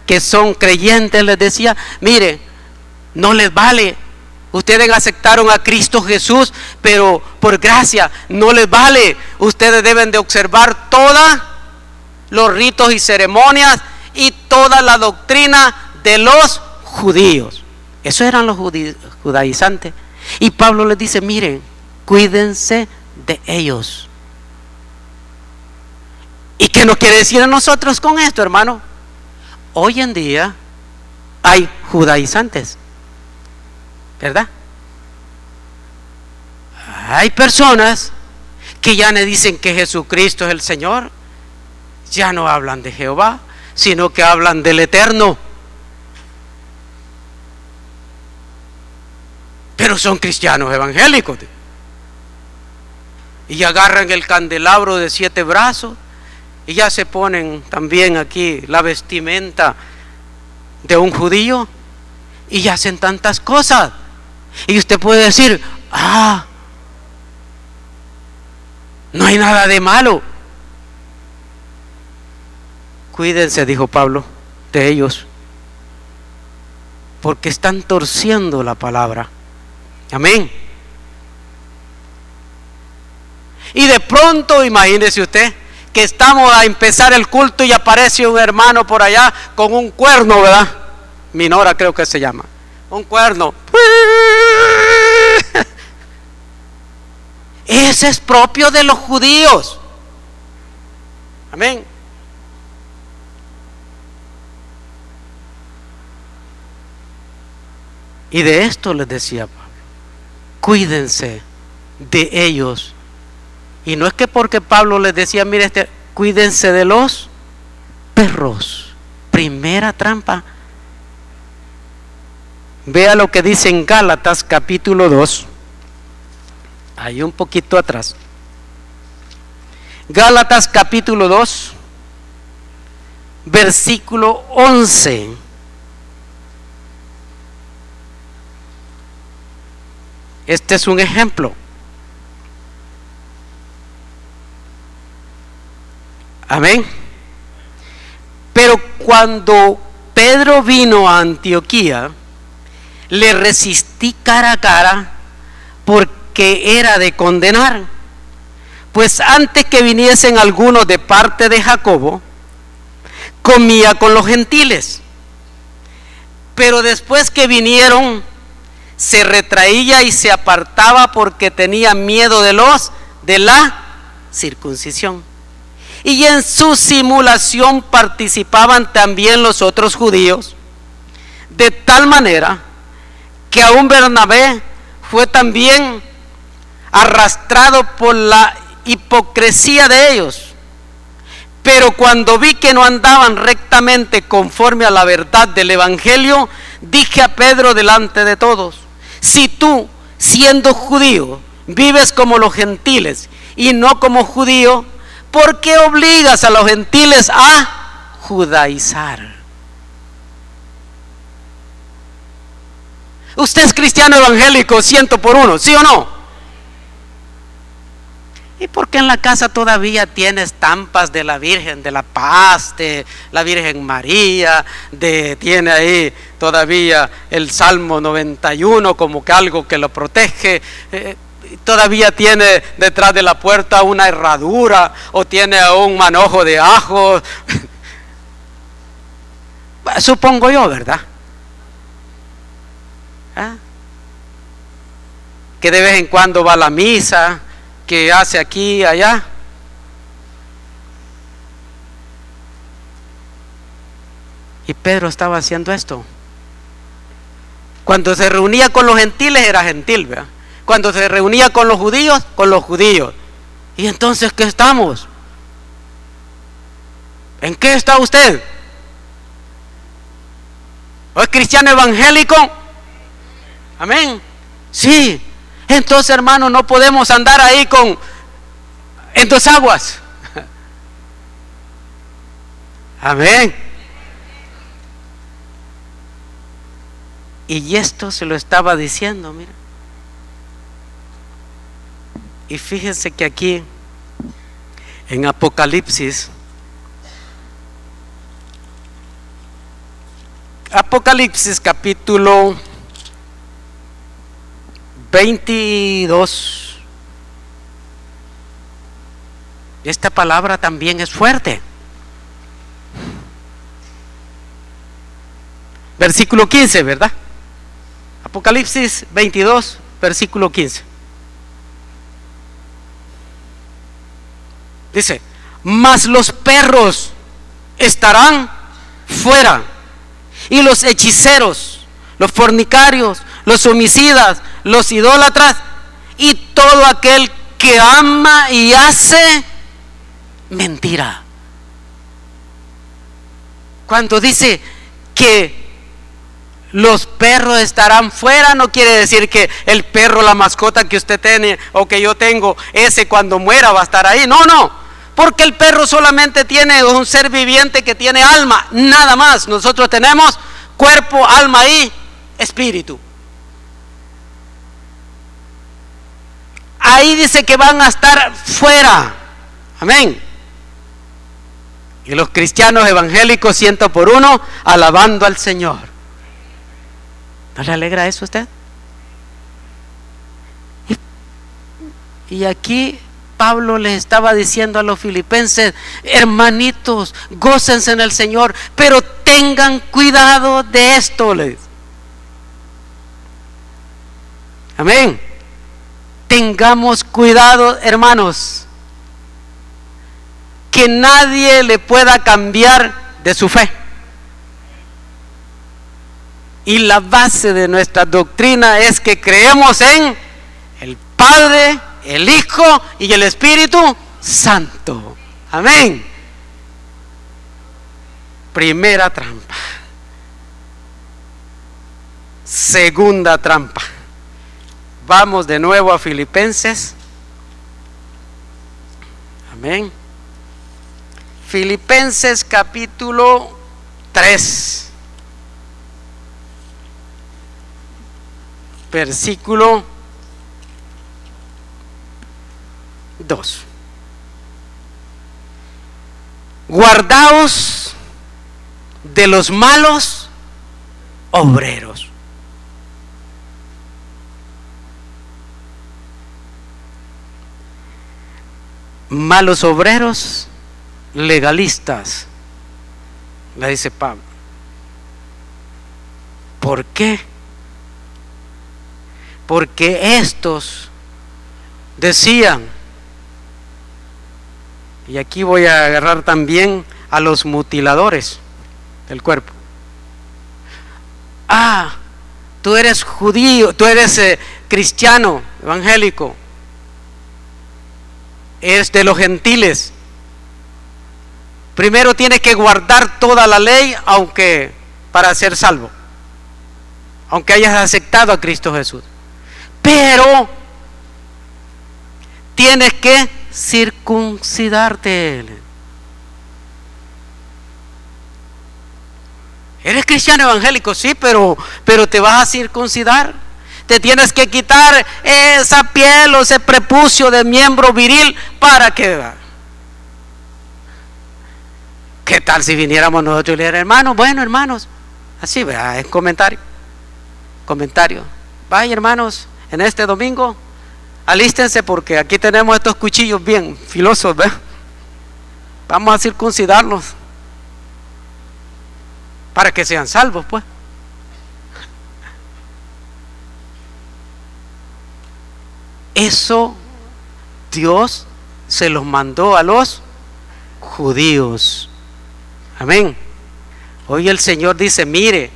que son creyentes, les decía, mire, no les vale. Ustedes aceptaron a Cristo Jesús, pero por gracia no les vale. Ustedes deben de observar todos los ritos y ceremonias y toda la doctrina de los judíos. Eso eran los judaizantes. Y Pablo les dice, miren, cuídense de ellos. ¿Y qué nos quiere decir a nosotros con esto, hermano? Hoy en día hay judaizantes, ¿verdad? Hay personas que ya no dicen que Jesucristo es el Señor, ya no hablan de Jehová, sino que hablan del Eterno. Pero son cristianos evangélicos. Y agarran el candelabro de 7 brazos y ya se ponen también aquí la vestimenta de un judío y ya hacen tantas cosas. Y usted puede decir, no hay nada de malo. Cuídense, dijo Pablo, de ellos, porque están torciendo la palabra. Amén. Y de pronto, imagínese usted que estamos a empezar el culto y aparece un hermano por allá con un cuerno, ¿verdad? Minora creo que se llama. Un cuerno. Ese es propio de los judíos. Amén. Y de esto les decía Pablo, cuídense de ellos. Y no es que porque Pablo les decía, mire, cuídense de los perros. Primera trampa. Vea lo que dice en Gálatas capítulo 2. Ahí un poquito atrás. Gálatas capítulo 2, versículo 11. Este es un ejemplo. Amén. Pero cuando Pedro vino a Antioquía, le resistí cara a cara porque era de condenar. Pues antes que viniesen algunos de parte de Jacobo, comía con los gentiles. Pero después que vinieron, se retraía y se apartaba porque tenía miedo de la circuncisión. Y en su simulación participaban también los otros judíos, de tal manera que aún Bernabé fue también arrastrado por la hipocresía de ellos. Pero cuando vi que no andaban rectamente conforme a la verdad del evangelio, dije a Pedro delante de todos, si tú, siendo judío, vives como los gentiles y no como judío, ¿por qué obligas a los gentiles a judaizar? Usted es cristiano evangélico 100%, ¿sí o no? ¿Y por qué en la casa todavía tiene estampas de la Virgen de la Paz, de la Virgen María, tiene ahí todavía el Salmo 91 como que algo que lo protege? Todavía tiene detrás de la puerta una herradura o tiene un manojo de ajo. Supongo yo, ¿verdad? ¿Ah? Que de vez en cuando va a la misa, que hace aquí y allá. Y Pedro estaba haciendo esto. Cuando se reunía con los gentiles era gentil, ¿verdad? Cuando se reunía con los judíos, con los judíos. ¿Y entonces qué estamos? ¿En qué está usted? ¿O es cristiano evangélico? Amén. Sí. Entonces, hermano, no podemos andar ahí en dos aguas. Amén. Y esto se lo estaba diciendo, mira. Y fíjense que aquí en Apocalipsis capítulo 22, esta palabra también es fuerte. Versículo 15, ¿verdad? Apocalipsis 22, versículo 15. Dice: mas los perros estarán fuera, y los hechiceros, los fornicarios, los homicidas, los idólatras y todo aquel que ama y hace mentira. Cuando dice que los perros estarán fuera, no quiere decir que el perro, la mascota que usted tiene o que yo tengo, ese cuando muera va a estar ahí. No, no, porque el perro solamente tiene un ser viviente que tiene alma, nada más. Nosotros tenemos cuerpo, alma y espíritu. Ahí dice que van a estar fuera. Amén. Y los cristianos evangélicos 100%, alabando al Señor. ¿No le alegra eso a usted? Y aquí Pablo les estaba diciendo a los filipenses: hermanitos, gócense en el Señor, pero tengan cuidado de esto. Amén. Tengamos cuidado, hermanos, que nadie le pueda cambiar de su fe. Y la base de nuestra doctrina es que creemos en el Padre, el Hijo y el Espíritu Santo. Amén. Primera trampa. Segunda trampa. Vamos de nuevo a Filipenses. Amén. Filipenses capítulo 3. Versículo 2. Guardaos de los malos obreros. Malos obreros legalistas, le dice Pablo. ¿Por qué? Porque estos decían, y aquí voy a agarrar también a los mutiladores del cuerpo: ah, tú eres judío, tú eres cristiano, evangélico, eres de los gentiles, primero tienes que guardar toda la ley, para ser salvo, aunque hayas aceptado a Cristo Jesús. pero tienes que circuncidarte. Eres cristiano evangélico, sí, pero te vas a circuncidar. Te tienes que quitar esa piel o ese prepucio de miembro viril para que... ¿Qué tal si viniéramos nosotros y le dijéramos, hermanos, bueno, hermanos, así, ¿verdad? Es comentario. Vaya, hermanos, en este domingo, alístense porque aquí tenemos estos cuchillos bien filosos, ¿verdad? Vamos a circuncidarlos para que sean salvos, pues. Eso Dios se los mandó a los judíos. Amén. Hoy el Señor dice, mire,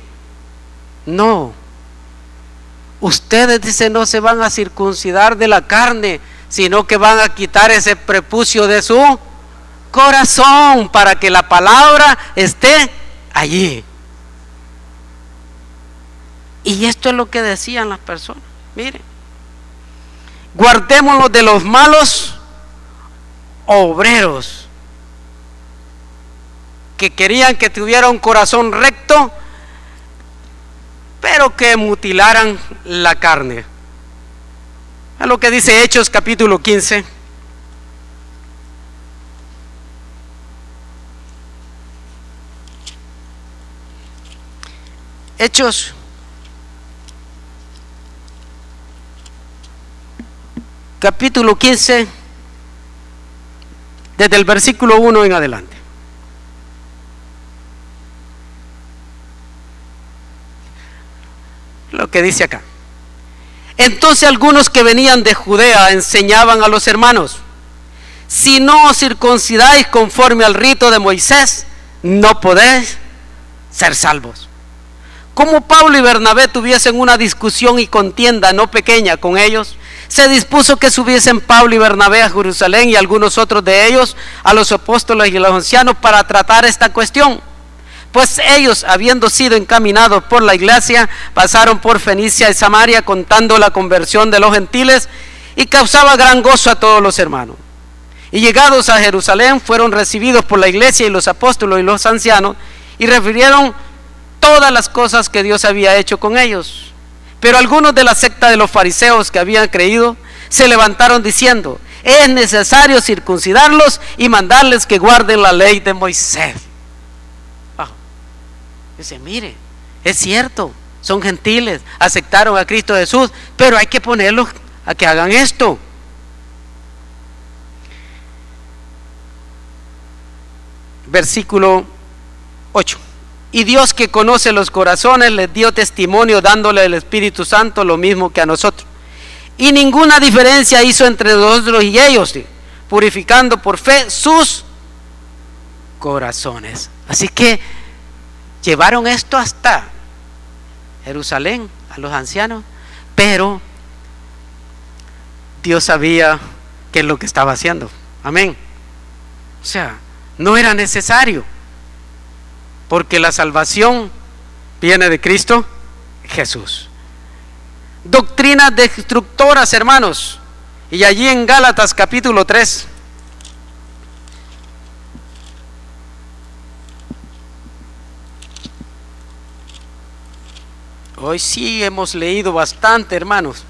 no, ustedes, dice, no se van a circuncidar de la carne, sino que van a quitar ese prepucio de su corazón para que la palabra esté allí. Y esto es lo que decían las personas. Miren, guardémonos de los malos obreros que querían que tuviera un corazón recto, pero que mutilaran la carne. Es lo que dice Hechos capítulo 15. Hechos capítulo 15, desde el versículo 1 en adelante. Lo que dice acá. Entonces algunos que venían de Judea enseñaban a los hermanos, si no os circuncidáis conforme al rito de Moisés, no podéis ser salvos. Como Pablo y Bernabé tuviesen una discusión y contienda no pequeña con ellos, se dispuso que subiesen Pablo y Bernabé a Jerusalén y algunos otros de ellos a los apóstoles y los ancianos para tratar esta cuestión. Pues ellos, habiendo sido encaminados por la iglesia, pasaron por Fenicia y Samaria contando la conversión de los gentiles, y causaba gran gozo a todos los hermanos. Y llegados a Jerusalén fueron recibidos por la iglesia y los apóstoles y los ancianos, y refirieron todas las cosas que Dios había hecho con ellos. Pero algunos de la secta de los fariseos que habían creído se levantaron diciendo, es necesario circuncidarlos y mandarles que guarden la ley de Moisés. Dice, mire, es cierto, son gentiles, aceptaron a Cristo Jesús, pero hay que ponerlos a que hagan esto. Versículo 8. Y Dios, que conoce los corazones, les dio testimonio dándole el Espíritu Santo lo mismo que a nosotros. Y ninguna diferencia hizo entre nosotros y ellos, purificando por fe sus corazones. Así que llevaron esto hasta Jerusalén, a los ancianos, pero Dios sabía qué es lo que estaba haciendo. Amén. O sea, no era necesario, porque la salvación viene de Cristo Jesús. Doctrinas destructoras, hermanos. Y allí en Gálatas capítulo 3. Hoy sí hemos leído bastante, hermanos.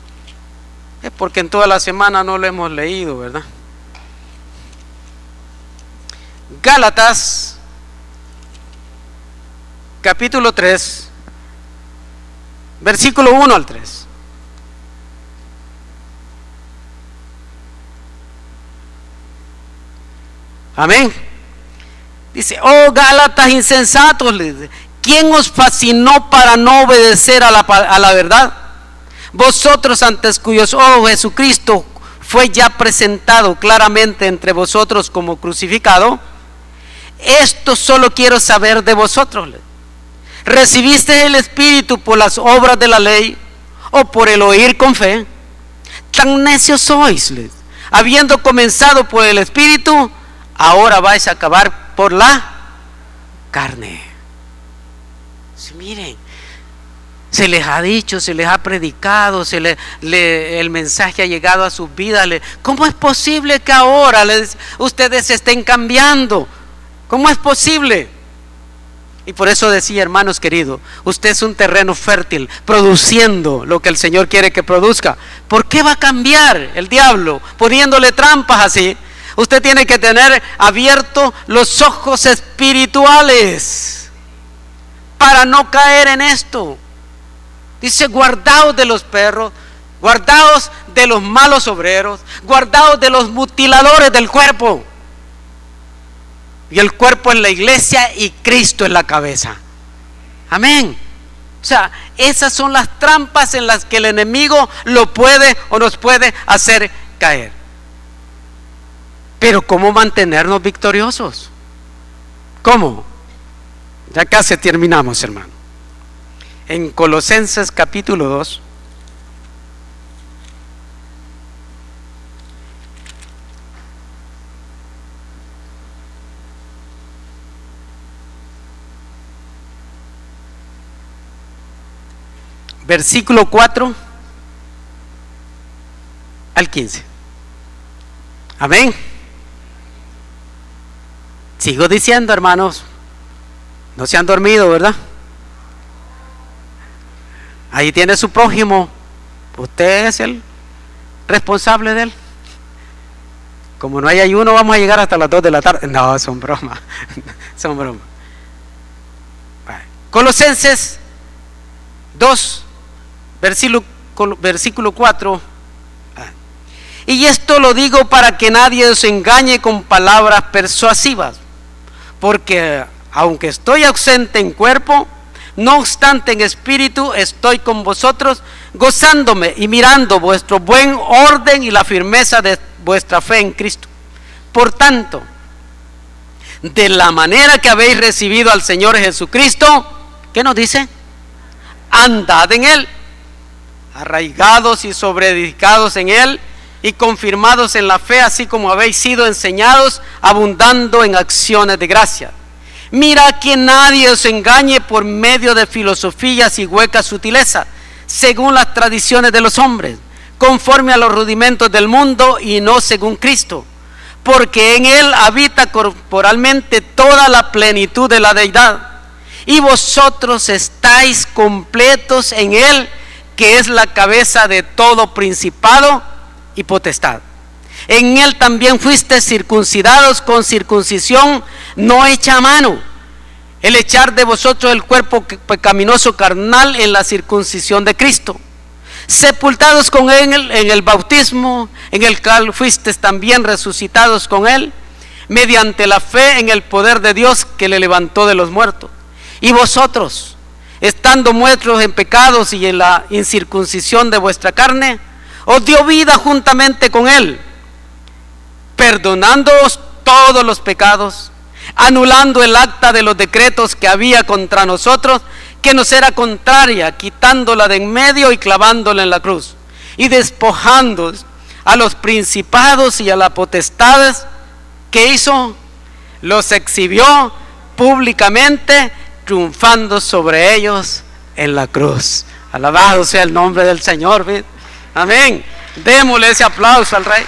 Es porque en toda la semana no lo hemos leído, ¿verdad? Gálatas capítulo 3, versículo 1 al 3. Amén. Dice, oh Gálatas insensatos, ¿quién os fascinó para no obedecer a la verdad? Vosotros, antes cuyos ojos Jesucristo fue ya presentado claramente entre vosotros como crucificado. Esto solo quiero saber de vosotros. ¿Recibiste el Espíritu por las obras de la ley o por el oír con fe? Tan necios sois, habiendo comenzado por el Espíritu, ahora vais a acabar por la carne. Sí, miren, Se les ha dicho, se les ha predicado, el mensaje ha llegado a sus vidas. ¿Cómo es posible que ahora ustedes estén cambiando? ¿Cómo es posible? Y por eso decía, hermanos queridos, usted es un terreno fértil, produciendo lo que el Señor quiere que produzca. ¿Por qué va a cambiar el diablo poniéndole trampas así? Usted tiene que tener abiertos los ojos espirituales para no caer en esto. Dice, guardaos de los perros, guardaos de los malos obreros, guardaos de los mutiladores del cuerpo. Y el cuerpo es la iglesia y Cristo es la cabeza. Amén. O sea, esas son las trampas en las que el enemigo lo puede o nos puede hacer caer. Pero ¿cómo mantenernos victoriosos? ¿Cómo? Ya casi terminamos, hermano. En Colosenses capítulo 2, versículo 4 al 15. Amén. Sigo diciendo, hermanos, no se han dormido, ¿verdad? Ahí tiene su prójimo, usted es el responsable de él. Como no hay ayuno, vamos a llegar hasta las 2 de la tarde. No, son bromas, son bromas. Colosenses 2, versículo 4. Y esto lo digo para que nadie os engañe con palabras persuasivas, porque aunque estoy ausente en cuerpo, no obstante en espíritu estoy con vosotros, gozándome y mirando vuestro buen orden y la firmeza de vuestra fe en Cristo. Por tanto, de la manera que habéis recibido al Señor Jesucristo, ¿qué nos dice? Andad en Él, arraigados y sobreedificados en Él, y confirmados en la fe, así como habéis sido enseñados, abundando en acciones de gracia. Mira que nadie os engañe por medio de filosofías y huecas sutilezas, según las tradiciones de los hombres, conforme a los rudimentos del mundo y no según Cristo, porque en Él habita corporalmente toda la plenitud de la deidad, y vosotros estáis completos en Él, que es la cabeza de todo principado y potestad. En Él también fuiste circuncidados con circuncisión no hecha a mano, el echar de vosotros el cuerpo pecaminoso carnal en la circuncisión de Cristo, sepultados con Él en el bautismo, en el cual fuisteis también resucitados con Él, mediante la fe en el poder de Dios que le levantó de los muertos. Y vosotros, estando muertos en pecados y en la incircuncisión de vuestra carne, os dio vida juntamente con Él, perdonándoos todos los pecados, anulando el acta de los decretos que había contra nosotros, que nos era contraria, quitándola de en medio y clavándola en la cruz, y despojando a los principados y a las potestades, ¿qué hizo? Los exhibió públicamente, triunfando sobre ellos en la cruz. Alabado sea el nombre del Señor. ¿Ves? Amén. Démosle ese aplauso al Rey.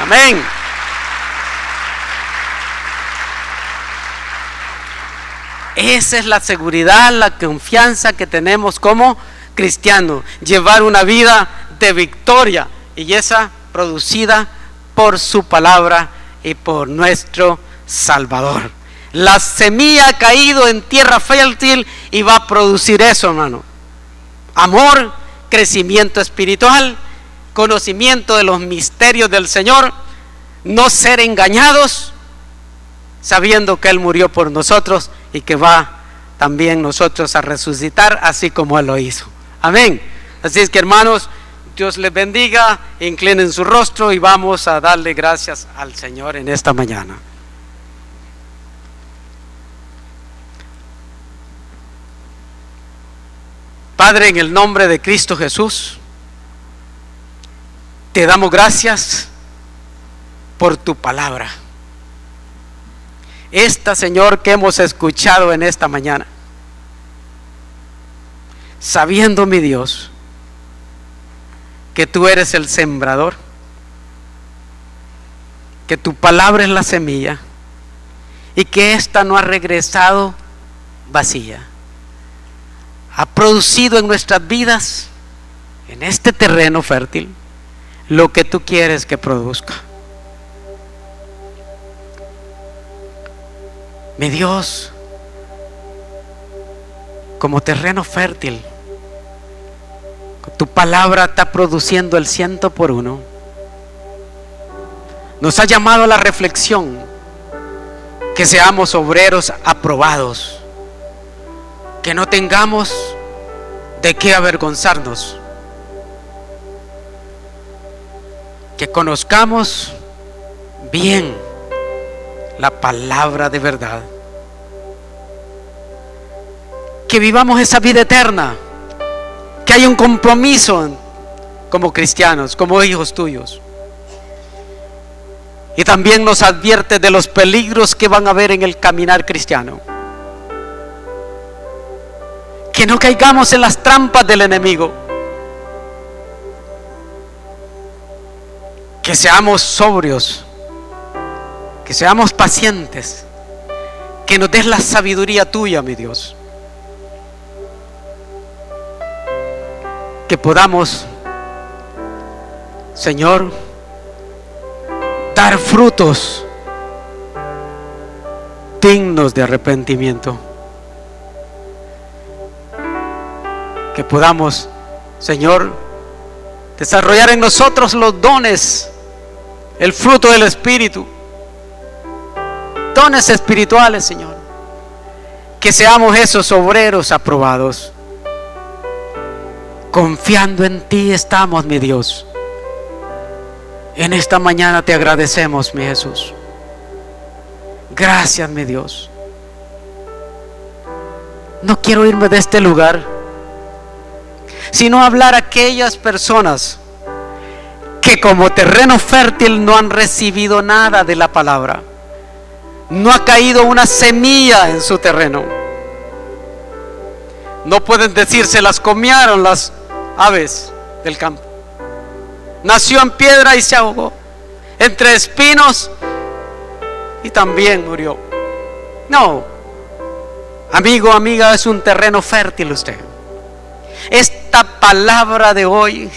Amén. Esa es la seguridad, la confianza que tenemos como cristianos, llevar una vida de victoria, y esa producida por su palabra y por nuestro Salvador. La semilla ha caído en tierra fértil y va a producir eso, hermano: amor, crecimiento espiritual, conocimiento de los misterios del Señor, no ser engañados, sabiendo que Él murió por nosotros y que va también nosotros a resucitar así como Él lo hizo. Amén. Así es que, hermanos, Dios les bendiga, inclinen su rostro y vamos a darle gracias al Señor en esta mañana. Padre, en el nombre de Cristo Jesús, te damos gracias por tu palabra. Esta, Señor, que hemos escuchado en esta mañana. sabiendo, mi Dios, que tú eres el sembrador, que tu palabra es la semilla y que ésta no ha regresado vacía. Ha producido en nuestras vidas, en este terreno fértil, lo que tú quieres que produzca. Mi Dios, como terreno fértil, tu palabra está produciendo el 100%. Nos ha llamado a la reflexión, que seamos obreros aprobados, que no tengamos de qué avergonzarnos, que conozcamos bien la palabra de verdad, que vivamos esa vida eterna, que hay un compromiso como cristianos, como hijos tuyos. Y también nos advierte de los peligros que van a haber en el caminar cristiano. Que no caigamos en las trampas del enemigo. Que seamos sobrios, que seamos pacientes, que nos des la sabiduría tuya, mi Dios. Que podamos, Señor, dar frutos dignos de arrepentimiento. Que podamos, Señor, desarrollar en nosotros los dones, el fruto del Espíritu, dones espirituales, Señor. Que seamos esos obreros aprobados. Confiando en ti estamos, mi Dios. En esta mañana te agradecemos, mi Jesús. Gracias, mi Dios. No quiero irme de este lugar, sino hablar a aquellas personas que como terreno fértil no han recibido nada de la palabra. No ha caído una semilla en su terreno. No pueden decir, se las comieron las aves del campo. Nació en piedra y se ahogó entre espinos y también murió. No, amigo, amiga, es un terreno fértil usted. Esta palabra de hoy,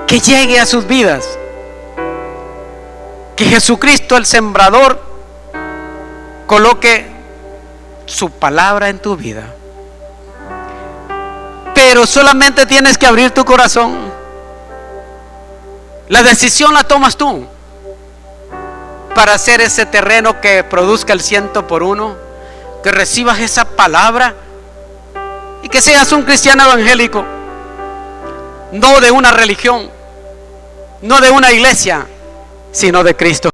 que llegue a sus vidas, que Jesucristo el sembrador coloque su palabra en tu vida. Pero solamente tienes que abrir tu corazón. La decisión la tomas tú para hacer ese terreno que produzca el 100%, que recibas esa palabra y que seas un cristiano evangélico, no de una religión, no de una iglesia, sino de Cristo.